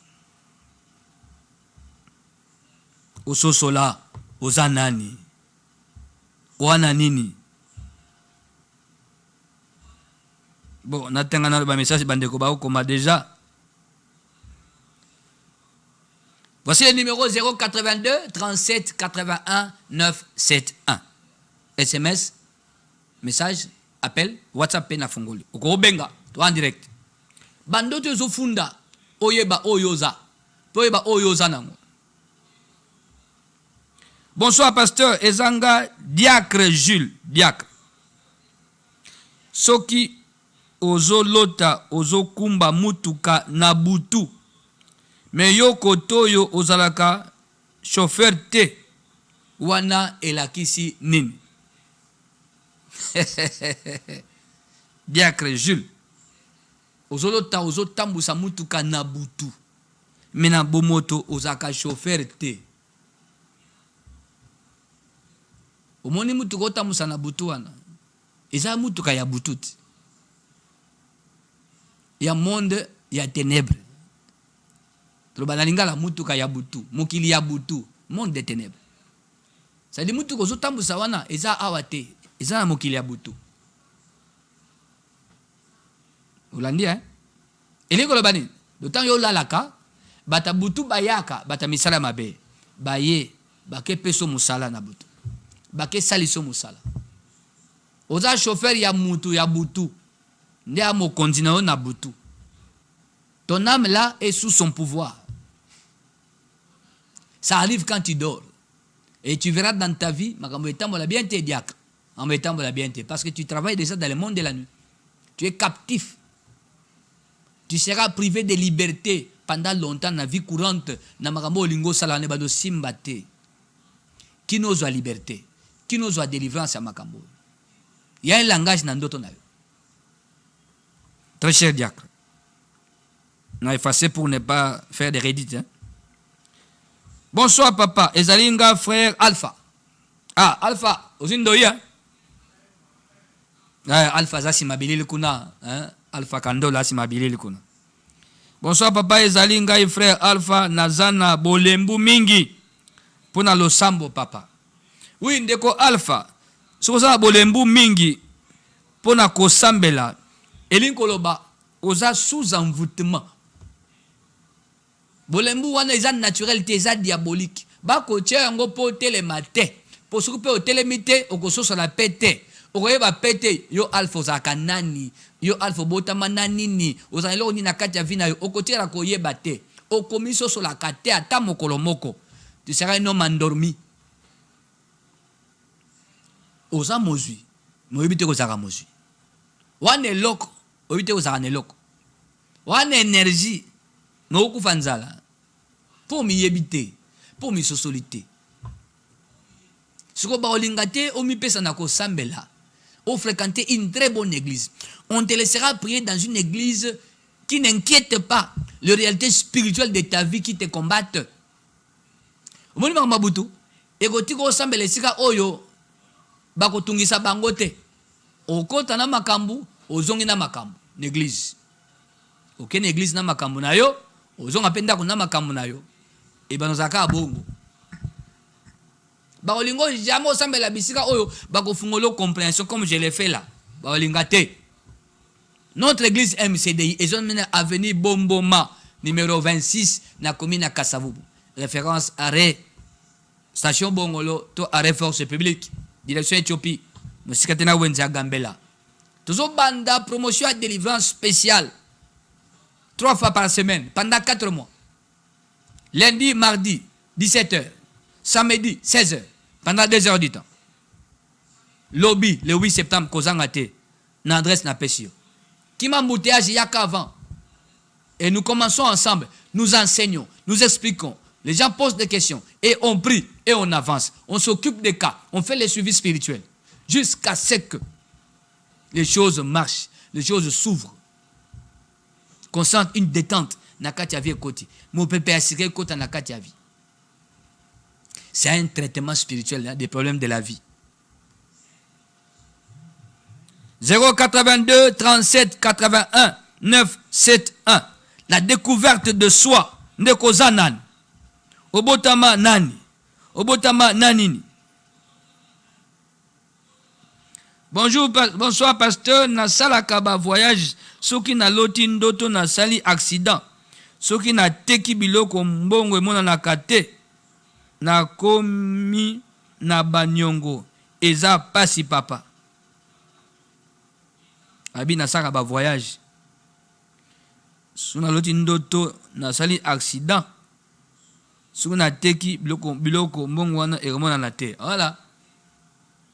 Ososola, ozanani. Oana nini? Bon, on attend un message bandeko ba comme déjà. Voici le numéro 082 37 81 971. SMS, message, appel, WhatsApp na fungoli. Oko benga, toi en direct. Bando te zo funda, oyeba oyoza. Oyeba oyoza nango. Bonsoir pasteur Ezanga Diacre Jules, Diacre. Soki ozo lota ozo kumba mutuka na butu. Me yoko toyo ozalaka chauffeur te. Wana elakisi nini. Diacre Jules. Ozo lota ozo tambusa mutuka na butu. Me na bomoto ozaka chauffeur te. Omoni mutuka otambusa na butu wana. Eza mutuka ya bututi. Ya monde ya ténèbres. Trobalalingala mutuka ya butu, mukili ya butu, monde des ténèbres. Ça dit mutuka ozotambusa wana eza awate, eza na mukili ya butu. Ulandi hein? Eliko lobani, d'autant yo lalaka, bata butu bayaka, bata misala mabe. Baye, bake peso musala na butu. Bake saliso musala. Oza chauffeur ya mutu ya butu. Nde a mo continent na butu. Ton âme là est sous son pouvoir. Ça arrive quand tu dors. Et tu verras dans ta vie, parce que tu travailles déjà dans le monde de la nuit. Tu es captif. Tu seras privé de liberté pendant longtemps dans la vie courante. Qui n'ose la liberté? Qui n'ose la délivrance à Makambo? Il y a un langage dans d'autres. Très cher diacre. On a effacé pour ne pas faire des rédits. Hein? Bonsoir papa. Ezalinga frère Alpha. Ah, Alpha. Ozindoya. Alpha Zasimabili Kuna. Alpha Kandola Simabili Kuna. Bonsoir papa. Ezalinga frère Alpha Nazana Bolembu Mingi. Pona lo sambo papa. Oui, ndeko Alpha. Soza Bolembu Mingi. Pona ko sambela. Elinkoloba. Oza sous envoûtement. Bolembu wana eza naturel te eza diabolique. Ba ko tia yango po telemate. Po suku pe o telemite okososa la pete. Okoyeba pete yo alpha ozaka nani. Yo alpha botama nanini. Ozanelo ni na kati ya vina yo okotira koyeba te. Okomiso so la kate ata mokolo moko. Tu seras un homme endormi. Oza mozui. Moyebite kozaka mozui. Wane loko. Oyebite kozaka ne loko. Wane énergie. Mais pour m'y habiter, pour m'y sosoliter. Ce que baolingate, o mi pesa na ko sambela. ou fréquenter une très bonne église. On te laissera prier dans une église qui n'inquiète pas les réalités spirituelles de ta vie qui te combattent. Omoni mabutu ekotiko osambela esika oyo bakotungisa bango te. Okota na makambu ozongi na makambu n'église. Okene église na makambu na yo ozonga penda kuna makambu na yo e banozaka bongo. Baolingo jamais osambela bisika oyo bakofungolo compréhension comme je l'ai fait là. Baolinga te. Notre église MCDI est une avenue Bomboma numéro 26 na commune à Kasavubu. Référence arrêt station Bongolo to arrêt force publique direction Éthiopie. Musikatena Wenza Gambela. Toujours banda promotion à délivrance spéciale 3 fois par semaine pendant 4 mois. Lundi, mardi 17h, samedi 16h pendant 2 heures du temps. Lobby le 8 septembre Kozangate n'adresse na Pessio. Qui m'a embouteillage il y a qu'avant. Et nous commençons ensemble, nous enseignons, nous expliquons. Les gens posent des questions et on prie et on avance. On s'occupe des cas, on fait les suivis spirituels. Jusqu'à ce que les choses marchent, les choses s'ouvrent. Qu'on sente une détente. Nakatiavi Koti. Mon pépé assuré Kota Nakatiavi. C'est un traitement spirituel des problèmes de la vie. 082 37 81 971. La découverte de soi. Nekozanan. Obotama nani. Obotama nanini. Bonjour, bonsoir pasteur. Na salakaba voyage. Soki na loti ndoto na sali accident. Soki na teki biloko mbongo emona na kate. Na komi na banyongo. Eza pasi papa. Abi na salakaba voyage. Soki na loti ndoto na sali accident. Soki na teki biloko mbongo wana emona na te. Voilà.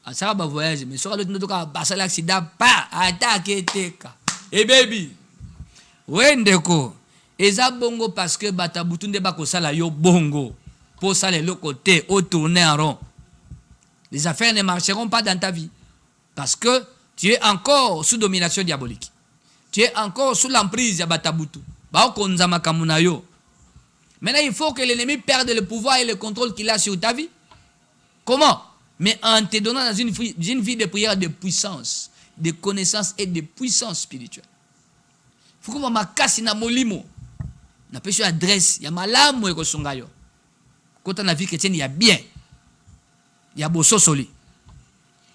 A salakaba voyage. Mais soki na loti ndoto ka basali accident pa atake teka. Eh baby, wendeko, eza bongo parce que batabutunde bako sala yo bongo, pour ça le côté au tourner en rond. Les affaires ne marcheront pas dans ta vie parce que tu es encore sous domination diabolique. Tu es encore sous l'emprise de batabutu. Maintenant, il faut que l'ennemi perde le pouvoir et le contrôle qu'il a sur ta vie. Comment? Mais en te donnant dans une vie de prière de puissance, de connaissances et de puissance spirituelle. Il faut que ma casse na molimo. Na peso adresse, ya malamu eko songayo. Quand on a vie chrétienne, il y a bien. Il y a bosso soli.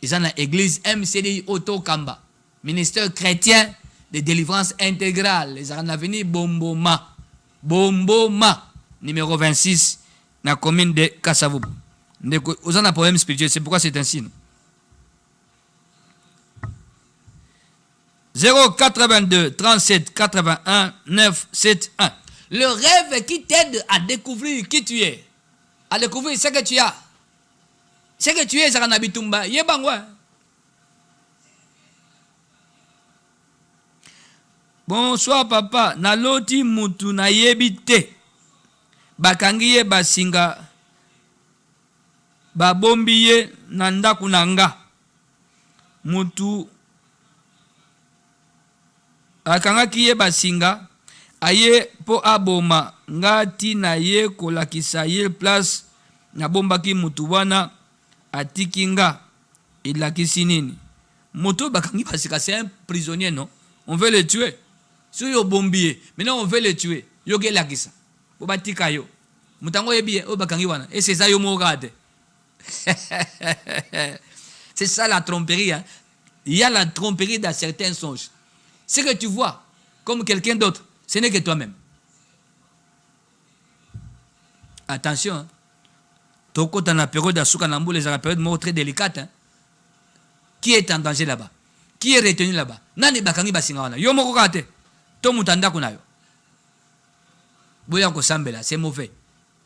Ils ont une église MCDI Auto Kamba. Ministère chrétien de délivrance intégrale. Ils ont avenue Bomboma. Bomboma. Numéro 26. Na commune de Kasavubu. Ils ont un problème spirituel. C'est pourquoi c'est ainsi. 082 37 81 971. Le rêve qui t'aide à découvrir qui tu es. À découvrir ce que tu as. Ce que tu es, Zaranabitumba. Yebangwa. Bonsoir papa. Naloti mutu na yebite. Bakangiye basinga. Babombiye nanda kunanga. Mutu. Akangaki ye basinga aye po aboma ngati na ye kolakisa ye place na bombaki mutu wana atikinga ilakisi nini mutu bakangi basika c'est un prisonnier non on veut le tuer sur yo bombier maintenant on veut le tuer yo ke lakisa bo batika yo mutango ye bien o bakangi wana et c'est ça yo mo regarde. C'est ça la tromperie hein? Il y a la tromperie dans certains songes. Ce que tu vois comme quelqu'un d'autre, ce n'est que toi-même. Attention, hein. Toko dans la période d'Asukanambo, les période mort très délicate. Hein. Qui est en danger là-bas? Qui est retenu là-bas? Nani bakangi basingawana. Yo moko kate. To mutanda kunayo. Boya ko sambela, c'est mauvais.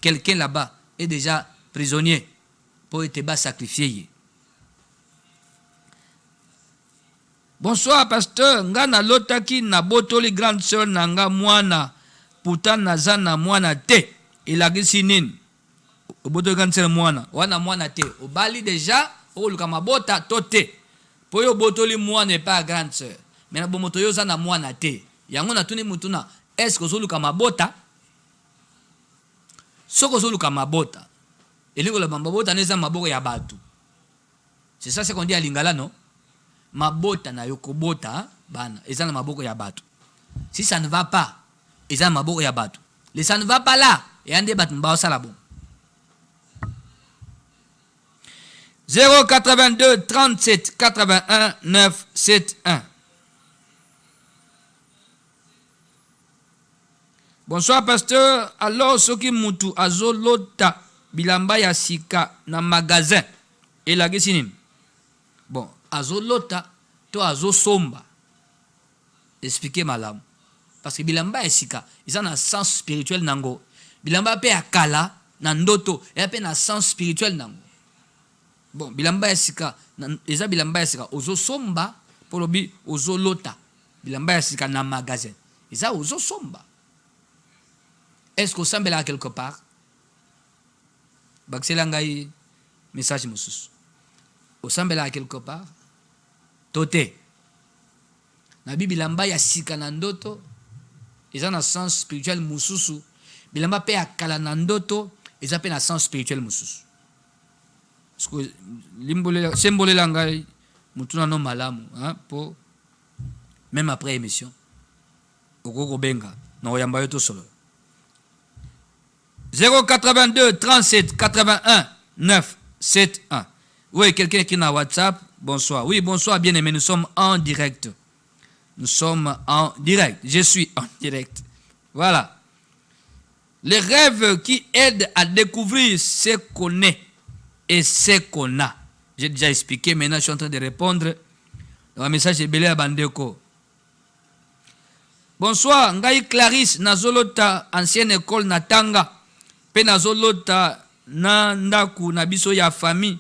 Quelqu'un là-bas est déjà prisonnier pour être sacrifié. Bonsoir pasteur, nga na lotaki na botoli grande sœur nanga mwana puta naza na mwana te elagisi nini botoli grande sœur mwana wana mwana te obali déjà oluka mabota to te Po yo botoli moi n'est pas grande sœur. Mais na bomoto yo za na moi na te. Yango na tuni mutuna. Est-ce que ozoluka mabota? Soko ozoluka mabota. Elingo la mabota neza maboko ya batu. C'est ça ce qu'on dit à Lingala, non? Mabota na yokobota bana. Eza na maboko ya batu. Si ça ne va pas, eza na maboko ya batu. Le ça ne va pas là. Et ande batu mbao salabon. 082 37 81 9 71. Bonsoir pasteur. Alors soki mutu azolota bilamba ya sika na magasin et la gesinim. Bon, azolota to azosomba. Expliquez malam. Parce que bilamba ya sika, ils ont un sens spirituel nango. Bilamba pe akala na ndoto, et pe na sens spirituel nango. Bon, bilamba ya sika, eza bilamba ya sika ozosomba pour lobi ozolota. Bilamba ya sika na magasin. Eza ozosomba. Est-ce qu'on semble là quelque part? Bakselangai message mususu. Au semble là quelque part? Tote. Na bilamba ya sika na ndoto, eza na sens spirituel mususu. Bilamba pe akala na ndoto, eza pe na sens spirituel mususu. Symbole langai mutuna no malamu, hein, pour même après émission. Okoko benga na oyamba yo to solo. 082 37 81 9 71. Oui, quelqu'un qui est dans WhatsApp. Bonsoir. Oui, bonsoir, bien-aimés. Nous sommes en direct. Nous sommes en direct. Je suis en direct. Voilà. Les rêves qui aident à découvrir ce qu'on est et ce qu'on a. J'ai déjà expliqué. Maintenant, je suis en train de répondre. Dans un message de Belé à Bandeko. Bonsoir. Ngai Clarisse, Nazolota, ancienne école Natanga. Pe nazolota na ndaku na biso ya famille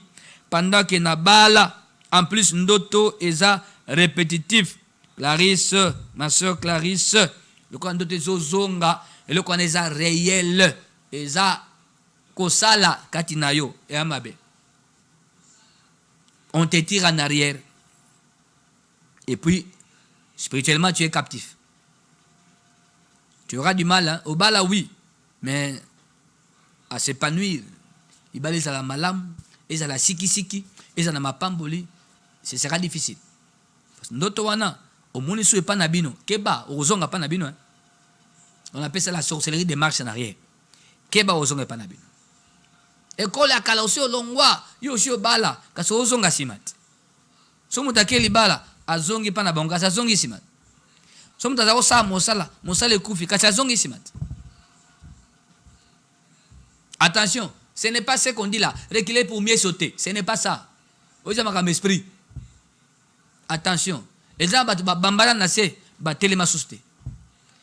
pendant que na bala en plus ndoto eza répétitif. Clarisse, ma soeur Clarisse, le quoi ndoto ezozonga et le quoi eza réel eza kosala katinayo et amabe. On te tire en arrière et puis spirituellement tu es captif. Tu auras du mal, hein? Au bala oui, mais à s'épanouir, il va aller à la malam, et à la siki, et à la mapamboli, ce sera difficile. Parce que notre wana, au monde n'est pas nabino, keba, au zonga pas nabino. On appelle ça la sorcellerie des marches en arrière. Keba au zonga pas nabino. Et quand la kala aussi au longwa, yo aussi au bala, parce que au zonga simat. Somu takeli bala, a zongi pas nabonga, sa zongi simat. Somu tazao sa mosala kufi, kasi a zongi simat. Attention, ce n'est pas ce qu'on dit là. Reculer pour mieux sauter. Ce n'est pas ça. Vous avez un esprit. Attention. Les gens bambala nase ba telema souste.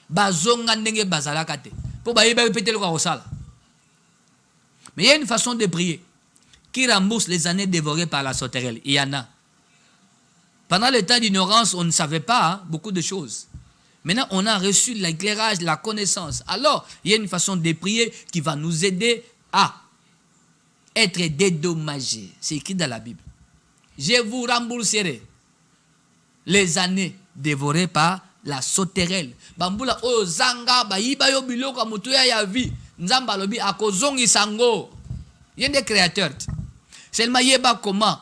Ba zonga ndenge bazala kate. Pour ba yeba répéter le quoi. Mais il y a une façon de prier qui rembourse les années dévorées par la sauterelle. Il y en a. Pendant le temps d'ignorance, on ne savait pas beaucoup de choses. Maintenant, on a reçu l'éclairage, la connaissance. Alors, il y a une façon de prier qui va nous aider à être dédommagés. C'est écrit dans la Bible. Je vous rembourserai les années dévorées par la sauterelle. Bambula o zanga ba yiba yo biloko mutuya ya vie. Nzamba lobi akozongi sango. Yende créateur. Seulement yeba comment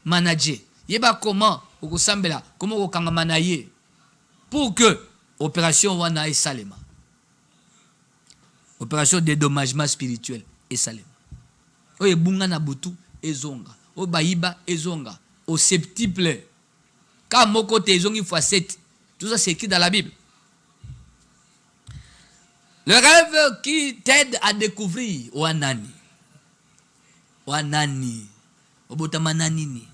manager. Yeba comment okusambela, comment okanga manaye pour que opération wana esalema. Opération de dédommagement spirituel esalema. O ebunga na butu ezonga. O bayiba ezonga. Au septuple. Quand moko te ezongi fois 7. Tout ça c'est écrit dans la Bible. Le rêve qui t'aide à découvrir Wanani. Wanani. Obotamananini.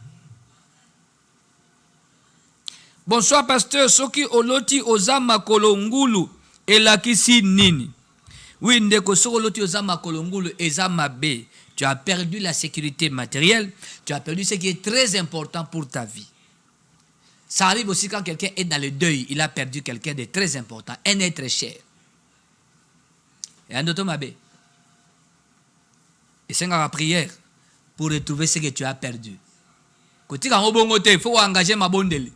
Bonsoir pasteur, soki oloti ozama kolongulu elakisi nini. Oui, ndeko soki oloti ozama kolongulu ezama be. Tu as perdu la sécurité matérielle, tu as perdu ce qui est très important pour ta vie. Ça arrive aussi quand quelqu'un est dans le deuil, il a perdu quelqu'un de très important, un être cher. Et un autre mabé. Et c'est la prière pour retrouver ce que tu as perdu. Kotika ngobongo te, faut engager ma bondeli.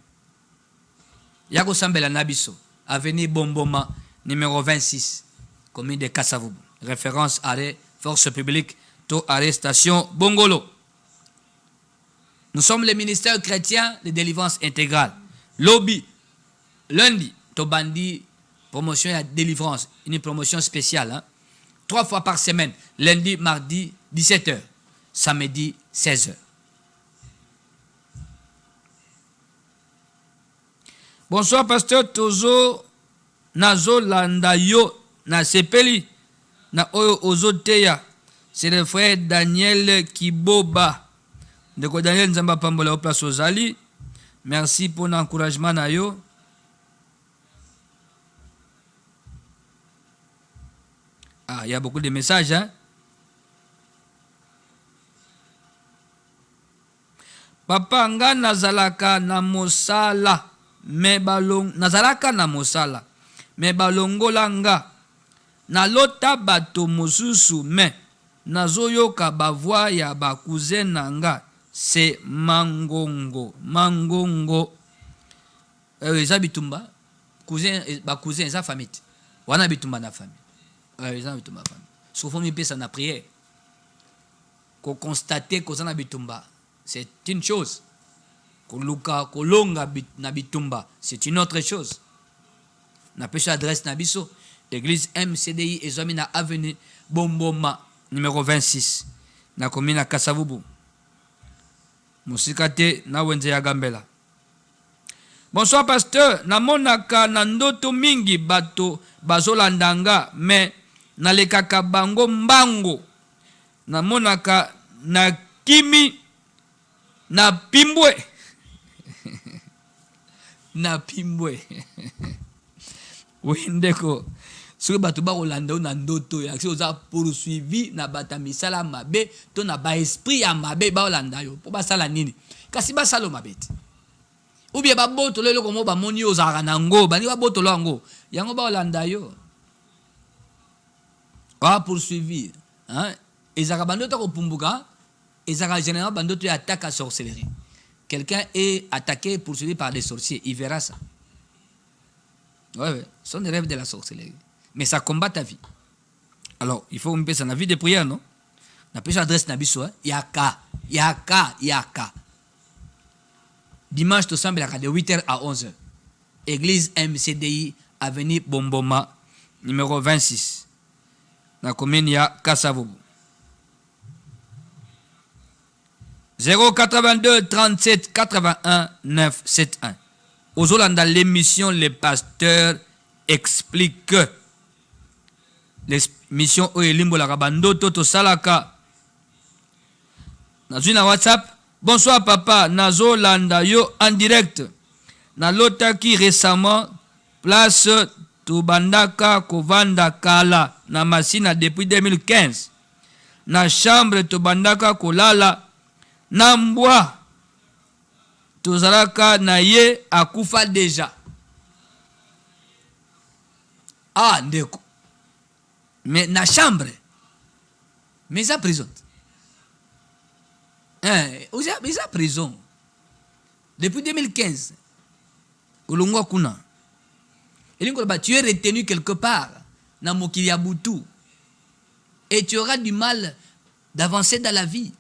Yako Sambela Nabiso, avenue Bomboma, numéro 26, commune de Kasavubu. Référence arrêt, force publique, to arrestation Bongolo. Nous sommes le ministère chrétien de délivrance intégrale. Lobby, lundi, to bandi, promotion et délivrance, une promotion spéciale. Hein? 3 fois par semaine, lundi, mardi, 17h, samedi, 16h. Bonsoir, pasteur Tozo, Nazo Landayo, na Sepeli, na Oyo Ozoteya. C'est le frère Daniel Kiboba. De quoi Daniel Nzamba Pambola au place aux Ali. Merci pour l'encouragement, Nayo. Ah, il y a beaucoup de messages, hein. Papa nga nazalaka na mosala. Nazalaka na mosala me balongola nga nalota bato mosusu me nazoyoka bavwa ya bakousin na nga se mangongo eza bitumba bakousin eza famille wana bitumba na famille eza bitumba famille souvent mipesa na prière ko constater ko na bitumba c'est une chose. Koluka kolonga na bitumba, c'est une autre chose. Na peche adresse na biso, église MCDI ezomina avenue Bomboma numéro 26 na commune na Kasavubu. Musikate na wenze ya Gambela. Bonsoir pasteur, namonaka na ndoto mingi bato bazolandanga me nalekaka bango mbango. Namonaka na kimi na pimbwe. Na pimbwe. Oui, ndeko. Soki bato bakolanda na ndoto ya si oza poursuivi na bata misala mabe to na ba esprit ya mabe baolanda yo po basala nini kasi basalo mabe ou bien babotolo eloko mo bamoni ozalaka nango bani babotolo yango yango baolanda yo ba poursuivi hein ezaka bandoto kopumbuka ezaka généralement bandoto ya attaque à sorcellerie. Quelqu'un est attaqué, poursuivi par des sorciers. Il verra ça. Ouais, ce sont des rêves de la sorcellerie. Mais ça combat ta vie. Alors, il faut me faire la vie de prière, non? La prière adresse Nabiso, hein? Yaka. Dimanche, tout semble de 8h à 11h. Église MCDI, avenue Bomboma, numéro 26. Dans la commune, il y a Kasavubu. 082 37 81 971. Aujourd'hui, dans l'émission, les pasteurs expliquent. L'émission Oyelimbo la Rabando Toto Salaka. Dans une WhatsApp. Bonsoir papa, Nazo Landayo en direct. Na lotaki récemment, place Tubandaka Kovanda Kala, na Masina depuis 2015. Na chambre Tubandaka Kolala. Nambwa tozalaka na ye akufa déjà. Ah ndeko. Mais na chambre. Mais ça prison. Mais ça prison. Depuis 2015. Kolongwa kuna. Tu es retenu quelque part na mokili ya butu. Et tu auras du mal d'avancer dans la vie.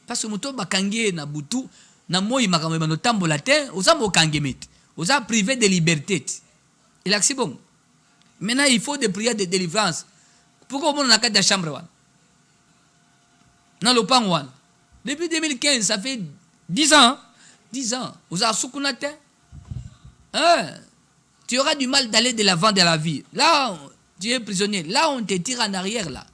Parce que moto bakangie na butu na moi makambo no tambola te oza mokange met oza privé de liberté. Il a bon. Maintenant il faut des prières de délivrance. Pourquoi on a quatre de chambre wan? Dans le pan wan. Depuis 2015 ça fait 10 ans. 10 ans. Oza sukuna te. Hein? Tu auras du mal d'aller de l'avant de la vie. Là tu es prisonnier. Là on te tire en arrière là.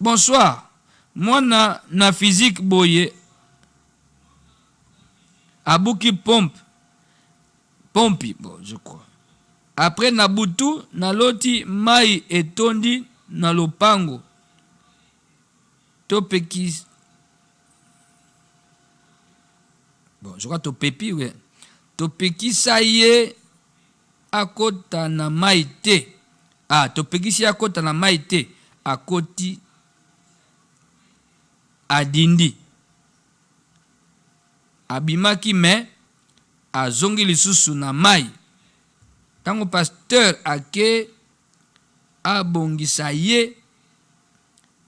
Bonsoir. Moi na physique boye. Abouki pompe. Pompi, bon, je crois. Après Nabutu, naloti mai etondi na lopango. Topeki. Bon, je crois topepi, oui. Topeki saye akota na maite. Ah, topeki si akota na maite. Akoti adindi. Abimaki me azongi lisusu na mai. Tango pasteur ake abongisa ye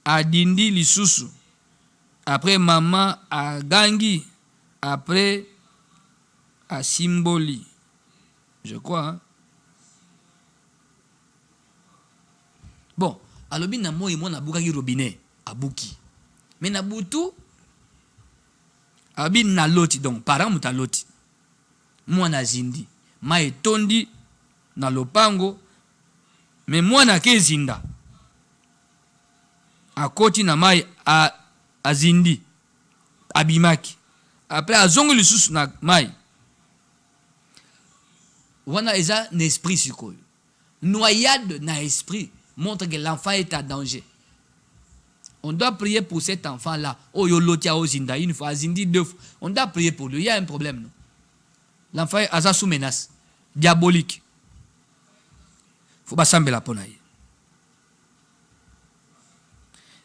adindi lisusu. Après maman agangi. Après asimboli. Je crois. Hein? Bon, alobi na moi na bukaki robinet abuki. Mais na butu abi na loti donc parent muta loti. Moi na zindi. Ma etondi na lopango. Mais moi na ke zinda. Akoti na mai azindi. Abimaki. Après azongi lisusu na mai. Wana eza na esprit sikoyo. Noyade na esprit montre que l'enfant est en danger. On doit prier pour cet enfant-là. Oh, yolotia ozinda, une fois, azindi deux fois. On doit prier pour lui. Il y a un problème. Non? L'enfant est sous menace. Diabolique. Il faut pas sembler la ponaille.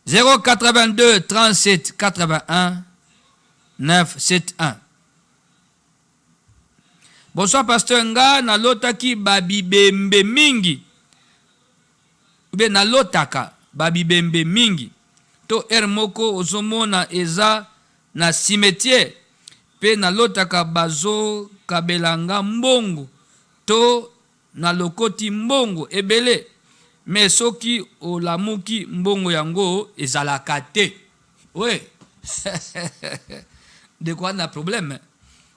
082 37 81 971. Bonsoir, pasteur Nga, na lotaki babibembe mingi. Ube na lotaka babibembe mingi. To ermoko ozomona eza na cimetière. Pe na lotaka bazo kabelanga mbongo. To na lokoti mbongo ebele. Mais soki olamuki mbongo yango ezalaka te. Oui. De quoi on a problème?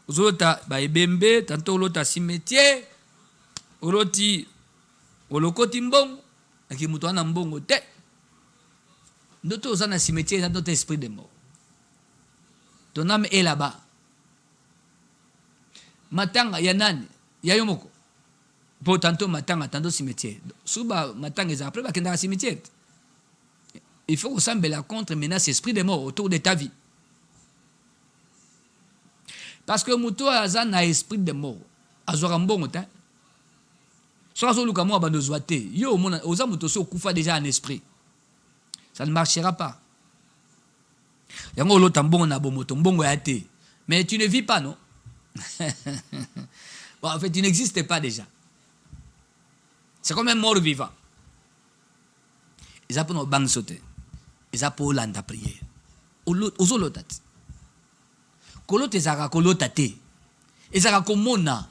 Ozota ba ebembe, tanto olota cimetière, oloti olokoti mbongo, aki mutu ana mbongo te. Ndoto oza na cimetière, dans ton esprit de mort. Ton âme est là-bas. Matanga ya nani? Ya yomoko. Po tanto matanga, tanto cimetière. Suba matanga eza après bakenda na cimetière. Il faut ressembler la contre menace esprit de mort autour de ta vie. Parce que muto aza na esprit de mort. Azora mbongo ta. So azo luka mo abando zwate. Yo mona oza muto so kufa déjà en esprit. Ça ne marchera pas. Yango lota mbongo na bomoto mbongo ya te. Mais tu ne vis pas, non? Bon, en fait, tu n'existes pas déjà. C'est comme un mort vivant. Ils appellent nos banques sauter. Ils appellent l'anda prière. Ozo lotat. Kolote zara kolota te. Ezara komona.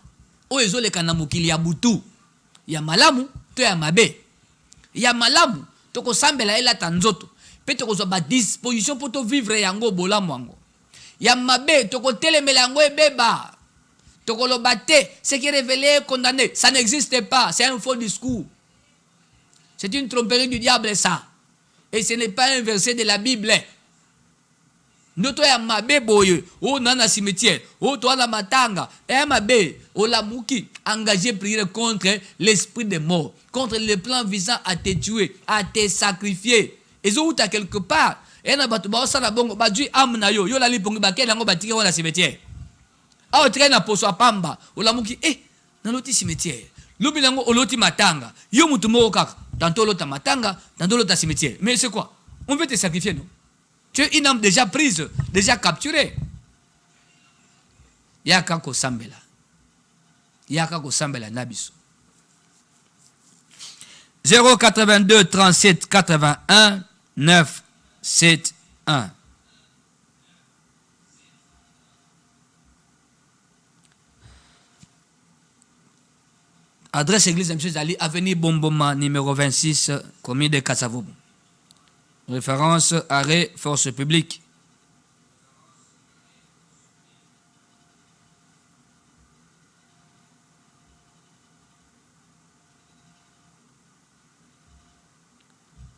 O ezo leka na mokili ya butu. Ya malamu to ya mabe. Ya malamu to ko sambela ela tanzoto. Pe to ko zo ba disposition pour to vivre yango bolamu yango. Ya mabe to ko telemela yango ebeba. To ko lobate ce qui est révélé condamné. Ça n'existe pas, c'est un faux discours. C'est une tromperie du diable ça. Et ce n'est pas un verset de la Bible. Noto ya mabe boye, o nana cimetière, o to na matanga, e mabe, o la muki, engagé prier contre l'esprit de mort, contre le plan visant à te tuer, à te sacrifier. Et zo uta quelque part, e na batu ba osala bongo ba dui amna yo la lipongi ba ke nango batiki na cimetière. A o traîna poso pamba, o la muki na loti cimetière. Lubi nango o loti matanga. Yo mutu moko kaka, tantôt lota matanga, tantôt lota cimetière. Mais c'est quoi? On veut te sacrifier, non? Tu es une âme déjà prise, déjà capturée. Yaka ko sambela. Yaka ko sambela nabiso. 082 37 81 971. Adresse église de M. Zali, avenue Bomboma, numéro 26, commune de Kassavobo. Référence arrêt force publique.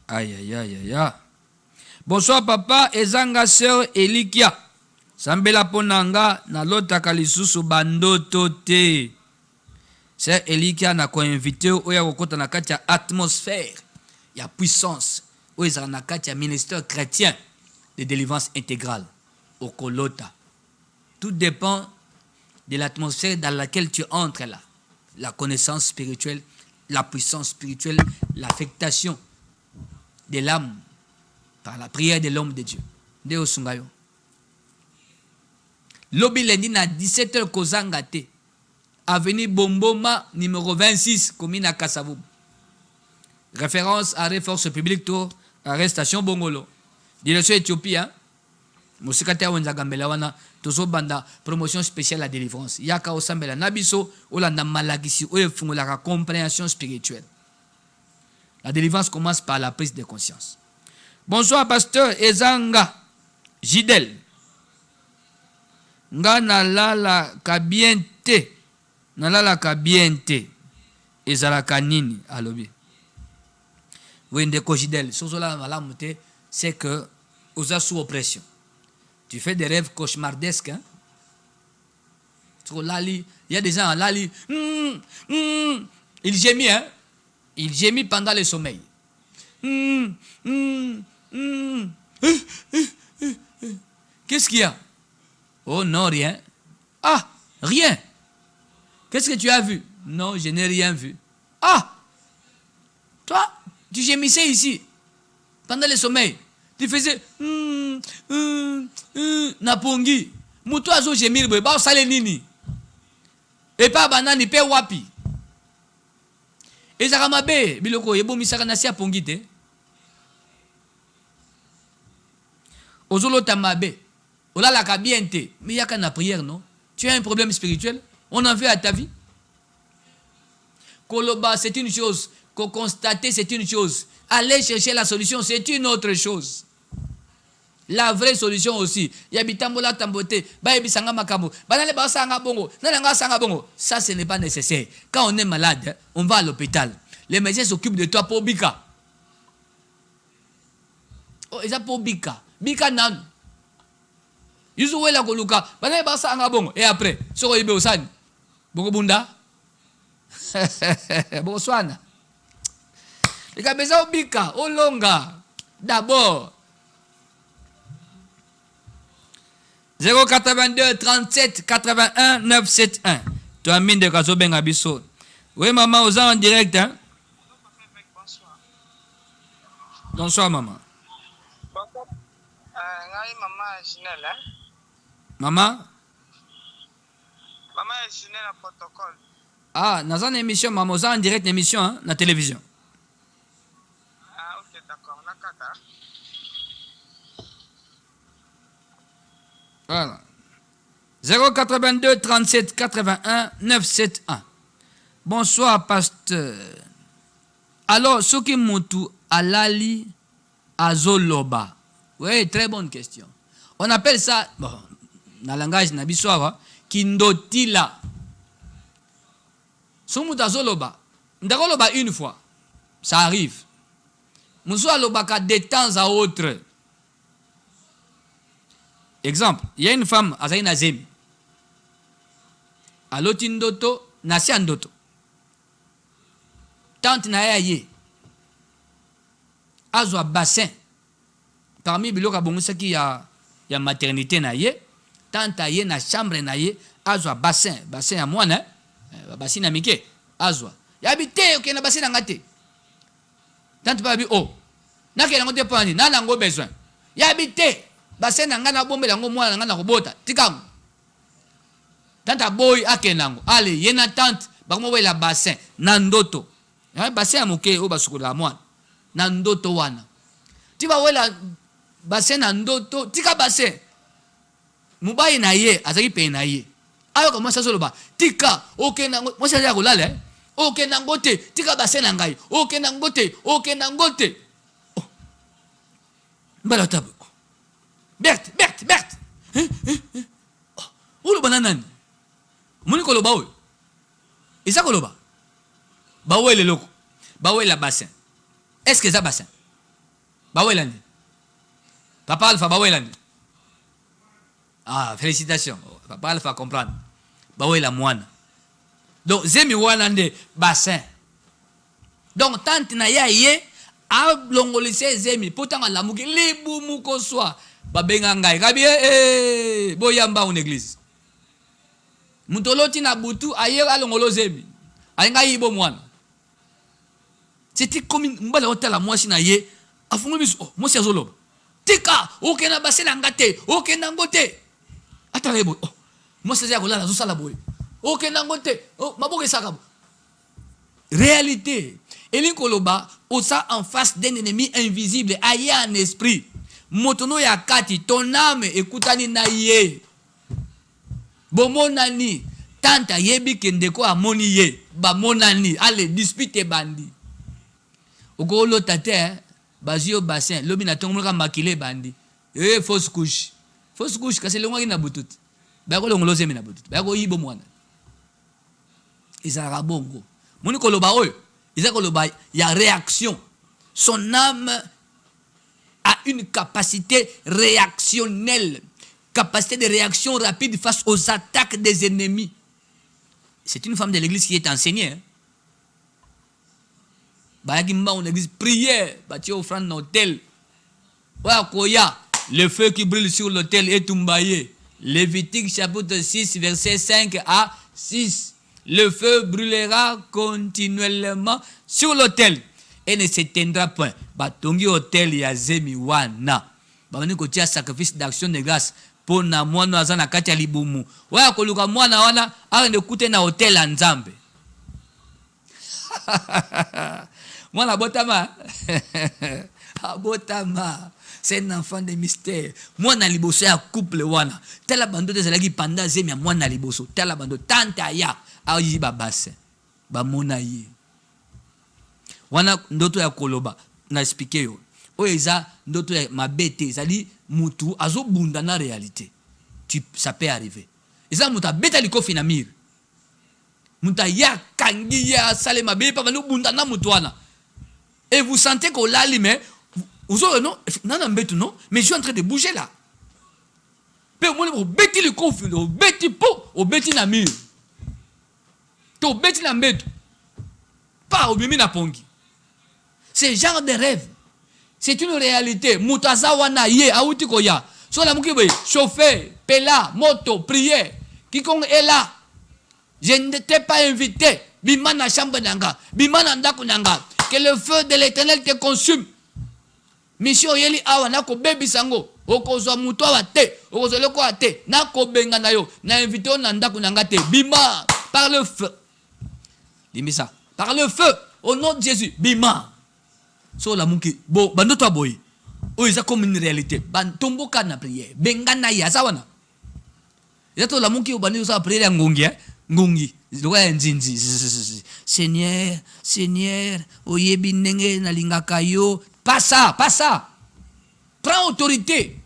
Aïe aïe aïe aïe aïe. Bonsoir papa, ezanga sœur Elikia. Sambela ponanga na lotaka lisusu bandoto te. Sœur Elikia na ko invité oya kokota na kati ya atmosphère ya puissance. Où ils ont un ministère chrétien de délivrance intégrale au Kolota. Tout dépend de l'atmosphère dans laquelle tu entres là. La connaissance spirituelle, la puissance spirituelle, l'affectation de l'âme par la prière de l'homme de Dieu. nde osunga yo. Lobi lundi na 17h kozanga te. Avenue Bomboma, numéro 26, commune à Kassavou. Référence arrêt force publique to arrestation Bongolo. Direction Éthiopie, hein. Mosikata Wenzagambela wana tozo banda promotion spéciale à délivrance. Yaka osambela nabiso olanda malagisi oye fungolaka compréhension spirituelle. La délivrance commence par la prise de conscience. Bonsoir pasteur Ezanga Jidel. Nga nalala kabiente. Nalala kabiente. Ezalaka nini alobi. Wende ko Jidel. Sozola malamute, c'est que osa sous oppression. Tu fais des rêves cauchemardesques. Hein? Il y a des gens là, il gémit, hein? Il gémit pendant le sommeil. Qu'est-ce qu'il y a? Oh non, rien. Ah, rien. Qu'est-ce que tu as vu? Non, je n'ai rien vu. Ah, toi, tu gémissais ici pendant le sommeil. Tu faisais napongi. Muto azo gémir ba sale nini. Et pas banani pe wapi. Ezaka mabe biloko yebo misaka na sia pongi te. Ozolo tamabe. Olala ka bien te. Mais yaka na prière non. Tu as un problème spirituel, on en veut à ta vie. Koloba c'est une chose, constater c'est une chose. Aller chercher la solution c'est une autre chose. La vraie solution aussi. Yabitambola tambote, baebisanga makambo, banale basanga bongo, nalanga sanga bongo. Ça ce n'est pas nécessaire. Quand on est malade, on va à l'hôpital. Les médecins s'occupent de toi pour bika. Oh, ils pour bika. Bika nan. Yuzu wela koluka, banale basanga bongo et après, soko ibe osani. Bongo bunda. Bongo swana. Les kabeza bika, olonga. D'abord 082 37 81 971. Toi, mine de Kazo Bengabiso. Oui, maman, aux en direct, hein? Bonsoir. Bonsoir, maman. Bonsoir. Maman Ginelle, hein? Maman? Maman Ginelle à protocole. Ah, dans une émission, maman, aux en direct, émission, hein? La télévision. Ah, ok, d'accord. Nakata. Voilà. 082 37 81 971. Bonsoir, pasteur. Alors, ce qui m'ont alali azoloba. Oui, très bonne question. On appelle ça, bon, dans le langage nabiswara, kindotila. Soumou azoloba. Ndakoloba une fois. Ça arrive. Moussou alobaka de temps à autre. Exemple, il y a une femme, Azaïna Zemi. Aloti ndoto, nasi ndoto. Tante na ye. Azwa bassin. Parmi biloka bongosa qui y a maternité na ye. Tante ye na chambre na ye. Azwa bassin. Bassin à moi, hein? Bassin na mike. Azwa. Yabite, ok, na bassin na ngate. Tante pa bi, oh. Nake na ngote pani, na nango besoin. Yabite. Bassin na ngana bombe lango mwana ngana kobota tikango tanta boy akenango ale yena tante bakmo wela bassin na ndoto bassin ya moke o basukola mwana na ndoto wana tiba wela bassin na ndoto tika bassin mubayi na ye azaki pe na ye ayo ko mwasa solo ba tika okenango mwasa ya kolala okenango te tika bassin na ngai okenango te oh. Mbala tabu Berthe. Où le banane? Moni koloba ou? Isa koloba? Baoué le loco. Baoué la bassin. Est-ce que ça bassin? Baoué l'année. Papa Alpha Baoué l'année. Ah, félicitations. Papa Alpha comprendre. Baoué la moine. Donc, zemi wanande bassin. Donc, tante na ya ye, a longolise zemi. Pourtant, la mouki, libu mouko soit. Babenga ngai kabi boyamba en église mutoloti na butu ayer alongolo zemi ainga yibo mwana c'était comme mbala hôtel à moi sina ye afungo biso oh moi c'est azoloba tika okena basela ngate okena ngote atala boy moi c'est ça ko la zo sala boy okena ngote maboke saka réalité eli koloba osa en face d'un ennemi invisible aye en esprit motono ya kati ton âme ekutani na ye bomonani tanta yebi kendeko amoni ye bamonani ale dispute bandi okolo tate bazio bassin lobi na tongo ka makile bandi fausse couche kasi longo na butut ba ko longo lozemi na butut ba ko yibo mwana izara bongo moni koloba oyo izara koloba ya réaction son âme a une capacité réactionnelle, capacité de réaction rapide face aux attaques des ennemis. C'est une femme de l'église qui est enseignée. On église prière, offrande l'hôtel. Le feu qui brûle sur l'autel est tombaillé. Lévitique chapitre 6, verset 5 à 6. Le feu brûlera continuellement sur l'autel et ne s'éteindra point. Batongi hôtel ya zemi wana. Bamani ko tia sacrifice d'action de grâce pour na mwana azana kati ya libumu. Waya koluka mwana wana aende kute na hôtel ya Nzambe. Mwana botama. Abotama. C'est un enfant de mystère. Mwana liboso ya couple wana. Tela bando ezalaki panda zemi ya mwana liboso. Tela bando tanta ya ayi babase. Ba mona ye. Wana ndoto ya koloba na expliquer yo. Oeza ndoto ya mabete ezali mutu azo bunda na réalité. Ça peut arriver. Eza muta beta likofi na mir. Muta ya kangi ya sale mabe pa banu bunda na mutu wana. Et vous sentez qu'on l'a mais vous aurez non non mais je suis en train de bouger là. Pe mo le beti likofi le beti po o beti na mir. To beti na mbetu. Pas au bimi na pongi. Ce genre de rêve, c'est une réalité. Mutaza wana ye auti koya. So la mukibe chauffeur, pela, moto, prière. Quiconque est là, je ne t'ai pas invité. Bimana chambre nanga, bimana ndako nanga. Que le feu de l'Éternel te consume. Mission yeli awa ko bebi sango. Okozwa muto wa te, okozwa leko wa te. Nako benga na yo, na invité on ndako nanga te. Bima par le feu. Dis-moi ça. Par le feu, au nom de Jésus, bima. So la munki bo bando to boy o isa comme une réalité ban tombo kana prière bengana ya sawana ya to la munki o bando sa prière ngongi ngongi doya nzinzi Seigneur oyebi ndenge na lingaka yo pas ça prends autorité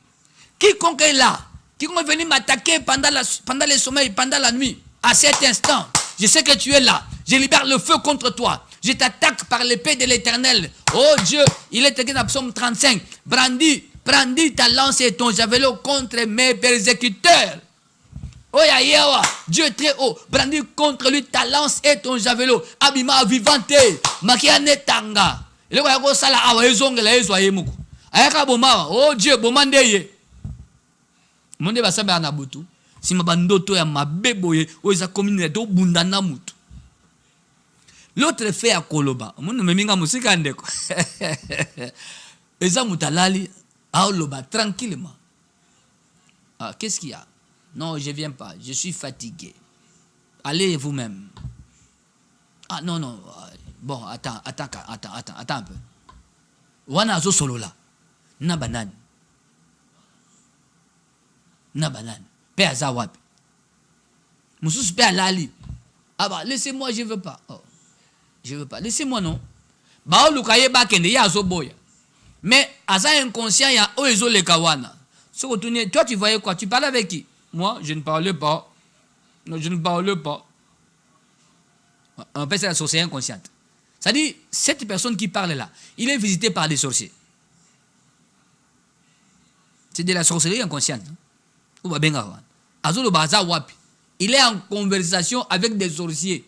quiconque est là quiconque est venu m'attaquer pendant les sommeils pendant la nuit à cet instant je sais que tu es là je libère le feu contre toi. Je t'attaque par l'épée de l'Éternel. Oh Dieu, il est écrit dans Psaume 35. Brandis ta lance et ton javelot contre mes persécuteurs. Oh Yayawa, Dieu est très haut. Brandis contre lui ta lance et ton javelot. Abima vivante. Makiane tanga. Il est ko sala awa ezongela ezwa yemuku. Ayaka bomawa. Oh Dieu, bomandeye. Monde basaba na butu. Sima bandoto ya mabeboye oza commune to bundana mutu. L'autre fait à Koloba. Mon meminga musika ndeko. Eza mutalali aoloba tranquillement. Ah, qu'est-ce qu'il y a? Non, je viens pas. Je suis fatigué. Allez vous-même. Ah non. Bon, attends un peu. Wana zo solo là. Na banane. Pe azawapi. Mususu pe alali. Ah bah, laissez-moi, je veux pas. Oh. Je veux pas. Laissez-moi non. Ba lukaye ba kende ya zo boya. Mais asa inconscient ya oezo le kawana. Toi tu voyais quoi? Tu parlais avec qui? Moi, je ne parlais pas. Non, je ne parlais pas. On appelle ça la sorcière inconsciente. C'est-à-dire, cette personne qui parle là, il est visité par des sorciers. C'est de la sorcellerie inconsciente. Il est en conversation avec des sorciers.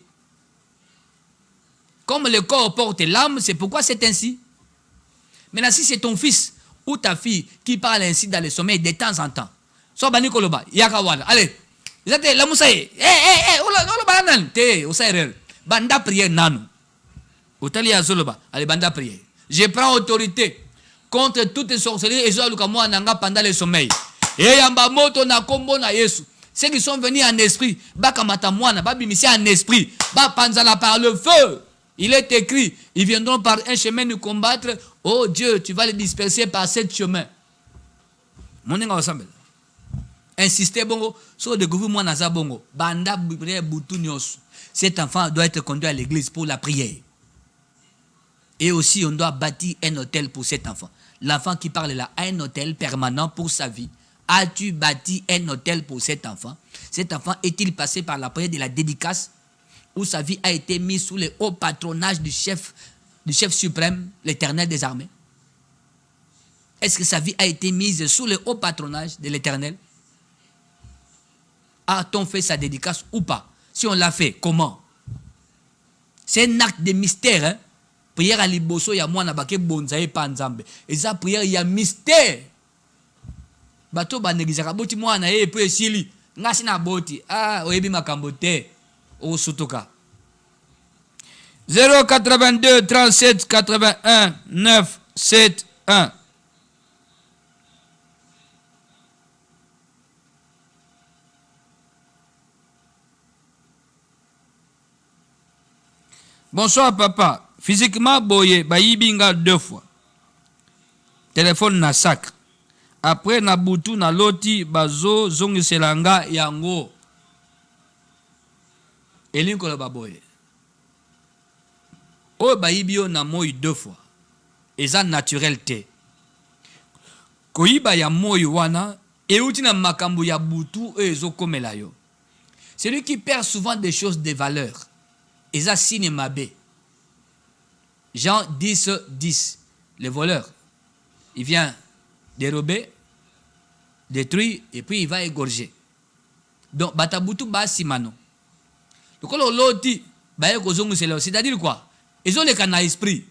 Comme le corps porte l'âme, c'est pourquoi c'est ainsi. Maintenant, si c'est ton fils ou ta fille qui parle ainsi dans le sommeil de temps en temps, so bani koloba, yakawana, allez, zate la musaye, ola banan, te, osayer, banda prière nanu. Otali azoloba, allez banda prière. Je prends autorité contre toute sorcellerie et moi nanga pendant le sommeil. Et yamba moto na kombo na Yesu. Ceux qui sont venus en esprit, bakamata mwana, babimisi en esprit, bapanzala par le feu. Il est écrit, ils viendront par un chemin nous combattre. Oh Dieu, tu vas les disperser par cet chemin. Moninga ensemble. Insistez bongo, sur le gouvernement naza bongo, banda boutou nyos. Cet enfant doit être conduit à l'église pour la prière. Et aussi, on doit bâtir un hôtel pour cet enfant. L'enfant qui parle là a un hôtel permanent pour sa vie. As-tu bâti un hôtel pour cet enfant? Cet enfant est-il passé par la prière de la dédicace où sa vie a été mise sous le haut patronage du chef suprême, l'Éternel des armées? Est-ce que sa vie a été mise sous le haut patronage de l'Éternel? A-t-on fait sa dédicace ou pas? Si on l'a fait, comment? C'est un acte de mystère. Hein? Prière à liboso, il y a moi nabake bonzaye panzambe. Et ça, prière, il y a mystère. Bato ba negizaka boti mwana ye po esili. Ngasi na boti. Ah, oyebi makambo te. O sutoka. 082 37 81 9 7 1. Bonsoir papa. Physiquement boye bayibinga 2 fois. Téléphone na sacre. Après na butu na loti bazo zongiselanga yango. Elinko la baboye. O bayibio na moi 2 fois. Eza naturel te. Koyiba ya moi wana euti na makambo ya butu ezo komela yo. Celui qui perd souvent des choses de valeur. Eza signe mabé. Jean 10, 10. Le voleur, il vient dérober, détruire, et puis il va égorger. Donc, batabutu ba simano. Donc, l'autre, c'est-à-dire quoi? Ils ont le canal esprit.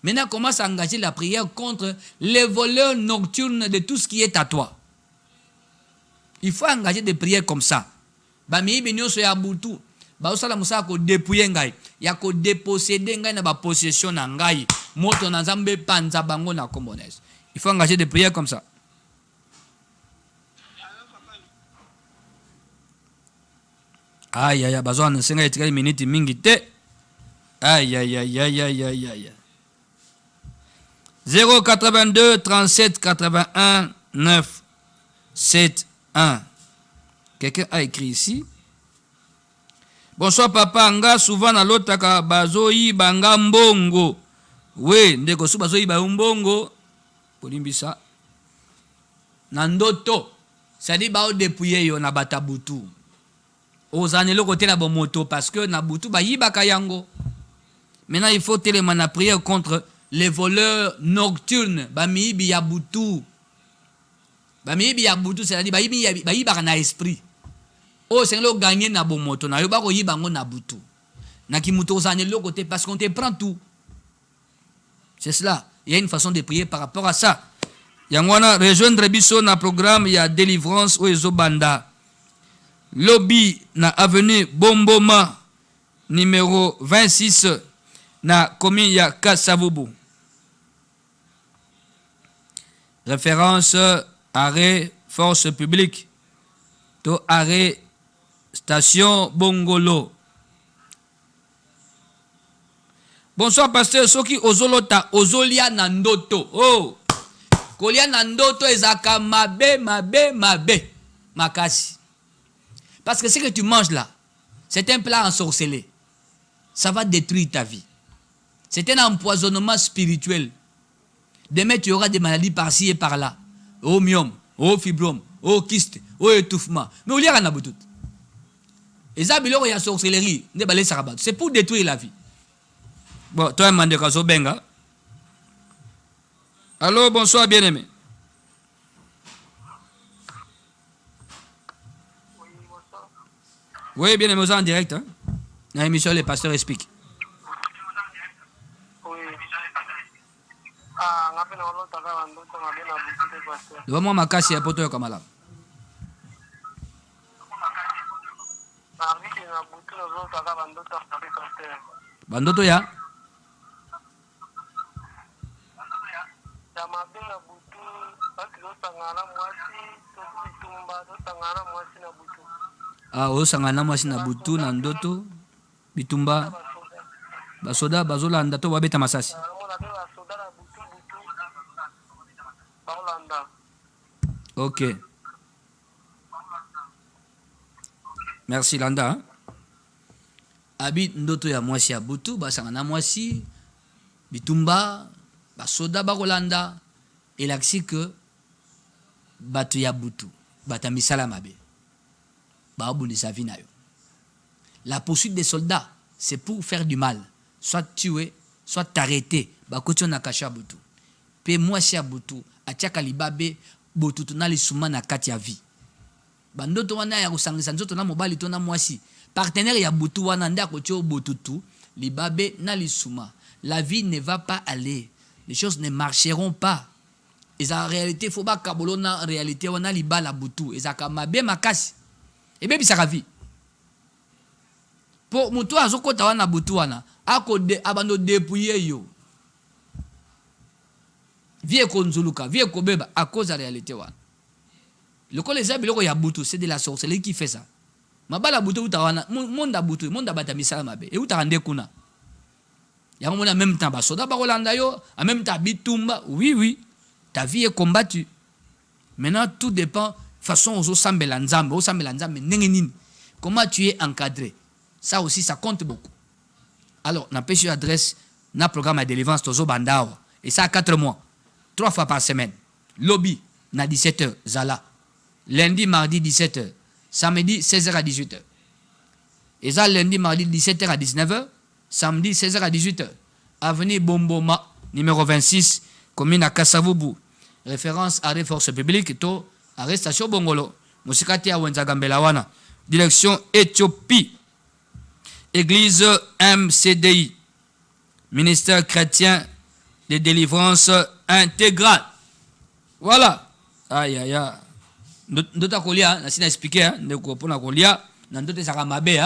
Maintenant, commence à engager la prière contre les voleurs nocturnes de tout ce qui est à toi. Il faut engager des prières comme ça. Bami binyo so ya butu. Ba osala musa ko dépouiller ngai. Ya ko déposséder ngai na ba possession na ngai. Moto na nzambe panza bango na commoners. Il faut engager des prières comme ça. Aïe aïe, besoin de 5 minutes mingi te. Aïe aïe aïe aïe aïe aïe aïe. 082 37 81 9 7 1. Quelqu'un a écrit ici. Bonsoir papa, nga souvent na lotaka bazoi banga mbongo. Oui, ndeko su bazoi ba mbongo. Polimbisa. Nandoto. Ça dit ba o dépouiller yo na batabutu. Ozanelo côté la bon moto parce que na butu ba yibaka yango. Maintenant il faut tellement na prière contre les voleurs nocturnes. Ba miibi ya butu. Ba miibi ya butu, c'est-à-dire ba yibaka na esprit. Oh, c'est le gagner na bon moto. Na yoba ko yibango na butu. Na kimuto ozanelo côté parce qu'on te prend tout. C'est cela. Il y a une façon de prier par rapport à ça. Yangwana rejoindre biso na programme ya délivrance ou ezobanda. Lobby na avenue Bomboma numéro 26 na commune ya Kasavubu. Référence arrêt force publique. To arrêt station Bongolo. Bonsoir pasteur, soki ozolota ozolia na ndoto. Oh. Kolia na ndoto ezaka mabe makasi. Parce que ce que tu manges là, c'est un plat ensorcelé. Ça va détruire ta vie. C'est un empoisonnement spirituel. Demain, tu auras des maladies par-ci et par-là. Au myome, au fibrome, au kyste, au étouffement. Mais au lieu de tout. Et ça, il y a sorcellerie. C'est pour détruire la vie. Bon, toi, Mandekazo Benga. Allô, bonsoir, bien-aimé. Oui, bien aimé, en direct. Hein? Dans l'émission, les pasteurs expliquent. Oui. Devant ma casse, il y a poto kamala. Bandoto ya? Ah, osangana mwasi na butu na ndoto bitumba basoda bazolanda to babeta masasi. Ok. Merci Landa. Abi ndoto ya mwasi ya butu basangana mwasi bitumba basoda bakolanda elaksi que bato ya butu bata misala mabe babundisa vie na yo. La poursuite des soldats c'est pour faire du mal, soit tuer soit t'arrêter bakoti na kasha butu pe mwasi ya butu atiaka libabe botutu na lisuma na kati ya vie bandoto wana ya kusangisa nzoto na mobali to na mwasi partenaire ya butu wana nda ko botutu libabe na lisuma. La vie ne va pas aller, les choses ne marcheront pas. Et en réalité faut pas kabolona réalité wana libala butu ezaka mabe makasi et bien bisaka vie po mutu azokota wana butu wana akode abando dépouiller yo vie konzuluka vie kobeba à cause de la réalité wana. Le ko les abiloko ya butu c'est de la sorcellerie qui fait ça. Mabala butu utawana monda butu monda batamisala mabe et utarande kuna. Ya mona même temps basoda bakolanda yo en même temps bitumba oui ta vie est combattue. Maintenant tout dépend façon aux sambela nzambe nini. Comment tu es encadré. Ça aussi ça compte beaucoup. Alors n'empêche adresse na programme de délivrance tozo bandao et ça 4 mois. 3 fois par semaine. Lobby na 17h zala. Lundi mardi 17h. Samedi 16h à 18h. Et ça lundi mardi 17h à 19h. Samedi 16h à 18h. Avenue Bomboma numéro 26 commune à Kasavubu. Référence arrêt force publique to arrestation Bongolo. Musikati ya Wenzagambela wana. Direction Éthiopie. Église MCDI. Ministère chrétien de délivrance intégrale. Voilà. Aïe aïe aïe. Ndota kolia na sina expliquer ndeko pona kolia na ndote saka mabe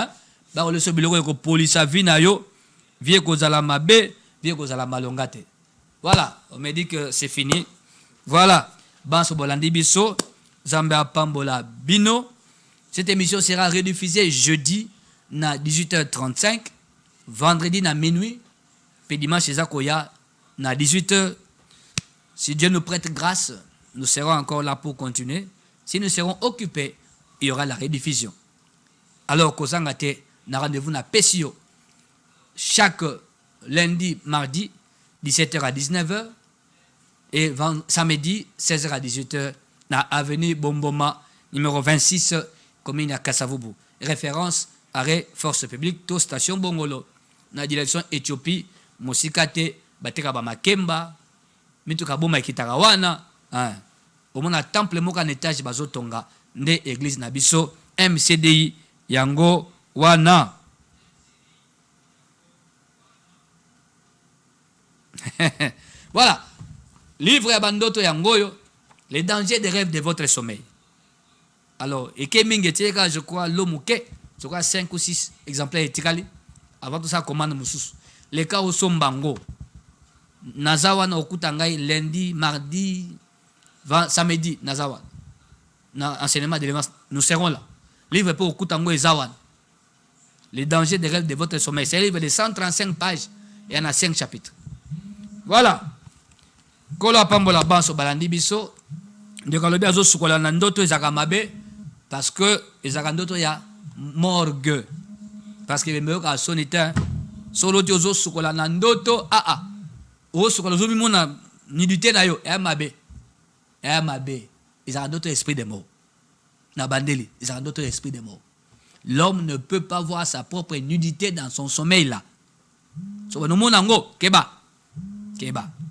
ba ko leso biloko ko polisa vina yo vie ko zala mabe vie ko zala malongate. Voilà, on me dit que c'est fini. Voilà, Banso Bolandi Biso Zambia Pambola Bino. Cette émission sera rediffusée jeudi na 18h35, vendredi na minuit, puis dimanche chez Zakoya na 18h. Si Dieu nous prête grâce, nous serons encore là pour continuer. Si nous serons occupés, il y aura la rediffusion. Alors, Kozangate, na rendez-vous na Pessio chaque lundi, mardi, 17h à 19h et samedi, 16h à 18h, na avenue Bomboma, numéro 26, commune à Kasavubu. Référence, arrêt, force publique, to station Bongolo, na direction Éthiopie, Mosikate, Bateka Bamakemba, Mituka Boma Kitarawana, au moins temple moka étage bazotonga nde église nabiso MCDI yango wana. Voilà, livre Abandoto yangoyo, les dangers des rêves de votre sommeil. Alors et Kemingetieka, je crois l'omuke, je crois 5 ou 6 exemplaires etikali avant tout ça commande mususu. Les cas au sombango nazawana okutangai lundi mardi samedi nazawan na enseignement de l'évangile nous serons là. Livre pour Okutango et Zawan, les dangers des rêves de votre sommeil. C'est un livre de 135 pages et il y en a 5 chapitres. Voilà. Kola Pambola Banso Balandi Biso de Kalobi Azo Sukola Nandoto Ezakamabe parce que Ezakandoto ya morgue parce que le meilleur à son état solo Tiozo Sukola Nandoto o Sukola Zomi Mona nidité na yo mabe. Ils ont d'autres esprits des morts. Nabandeli, ils ont d'autres esprits des morts. L'homme ne peut pas voir sa propre nudité dans son sommeil là. So no monango keba.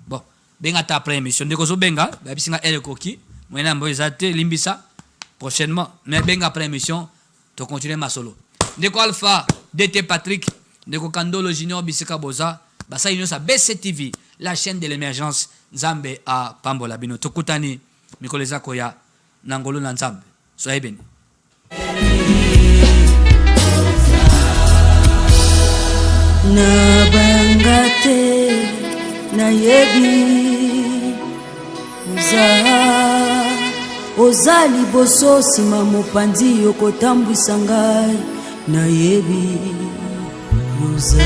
Bon, benga ta après émission de kozo benga, ba bisinga ele koki, moyena mboizate limbisa prochainement, mais benga après émission to continuer ma solo. Ndeko Alpha, DT Patrick, Ndeko Kandolo Junior Bisika Boza, basa ino sa BCTV, la chaîne de l'émergence Nzambe a Pambola Bino. Tokutani Mikoleza Koya Nangolo na Nzambe. Soyez bénis. Na bangate na yebi uza oza liboso nsima mopanzi okotambwisa ngai nayebi yoza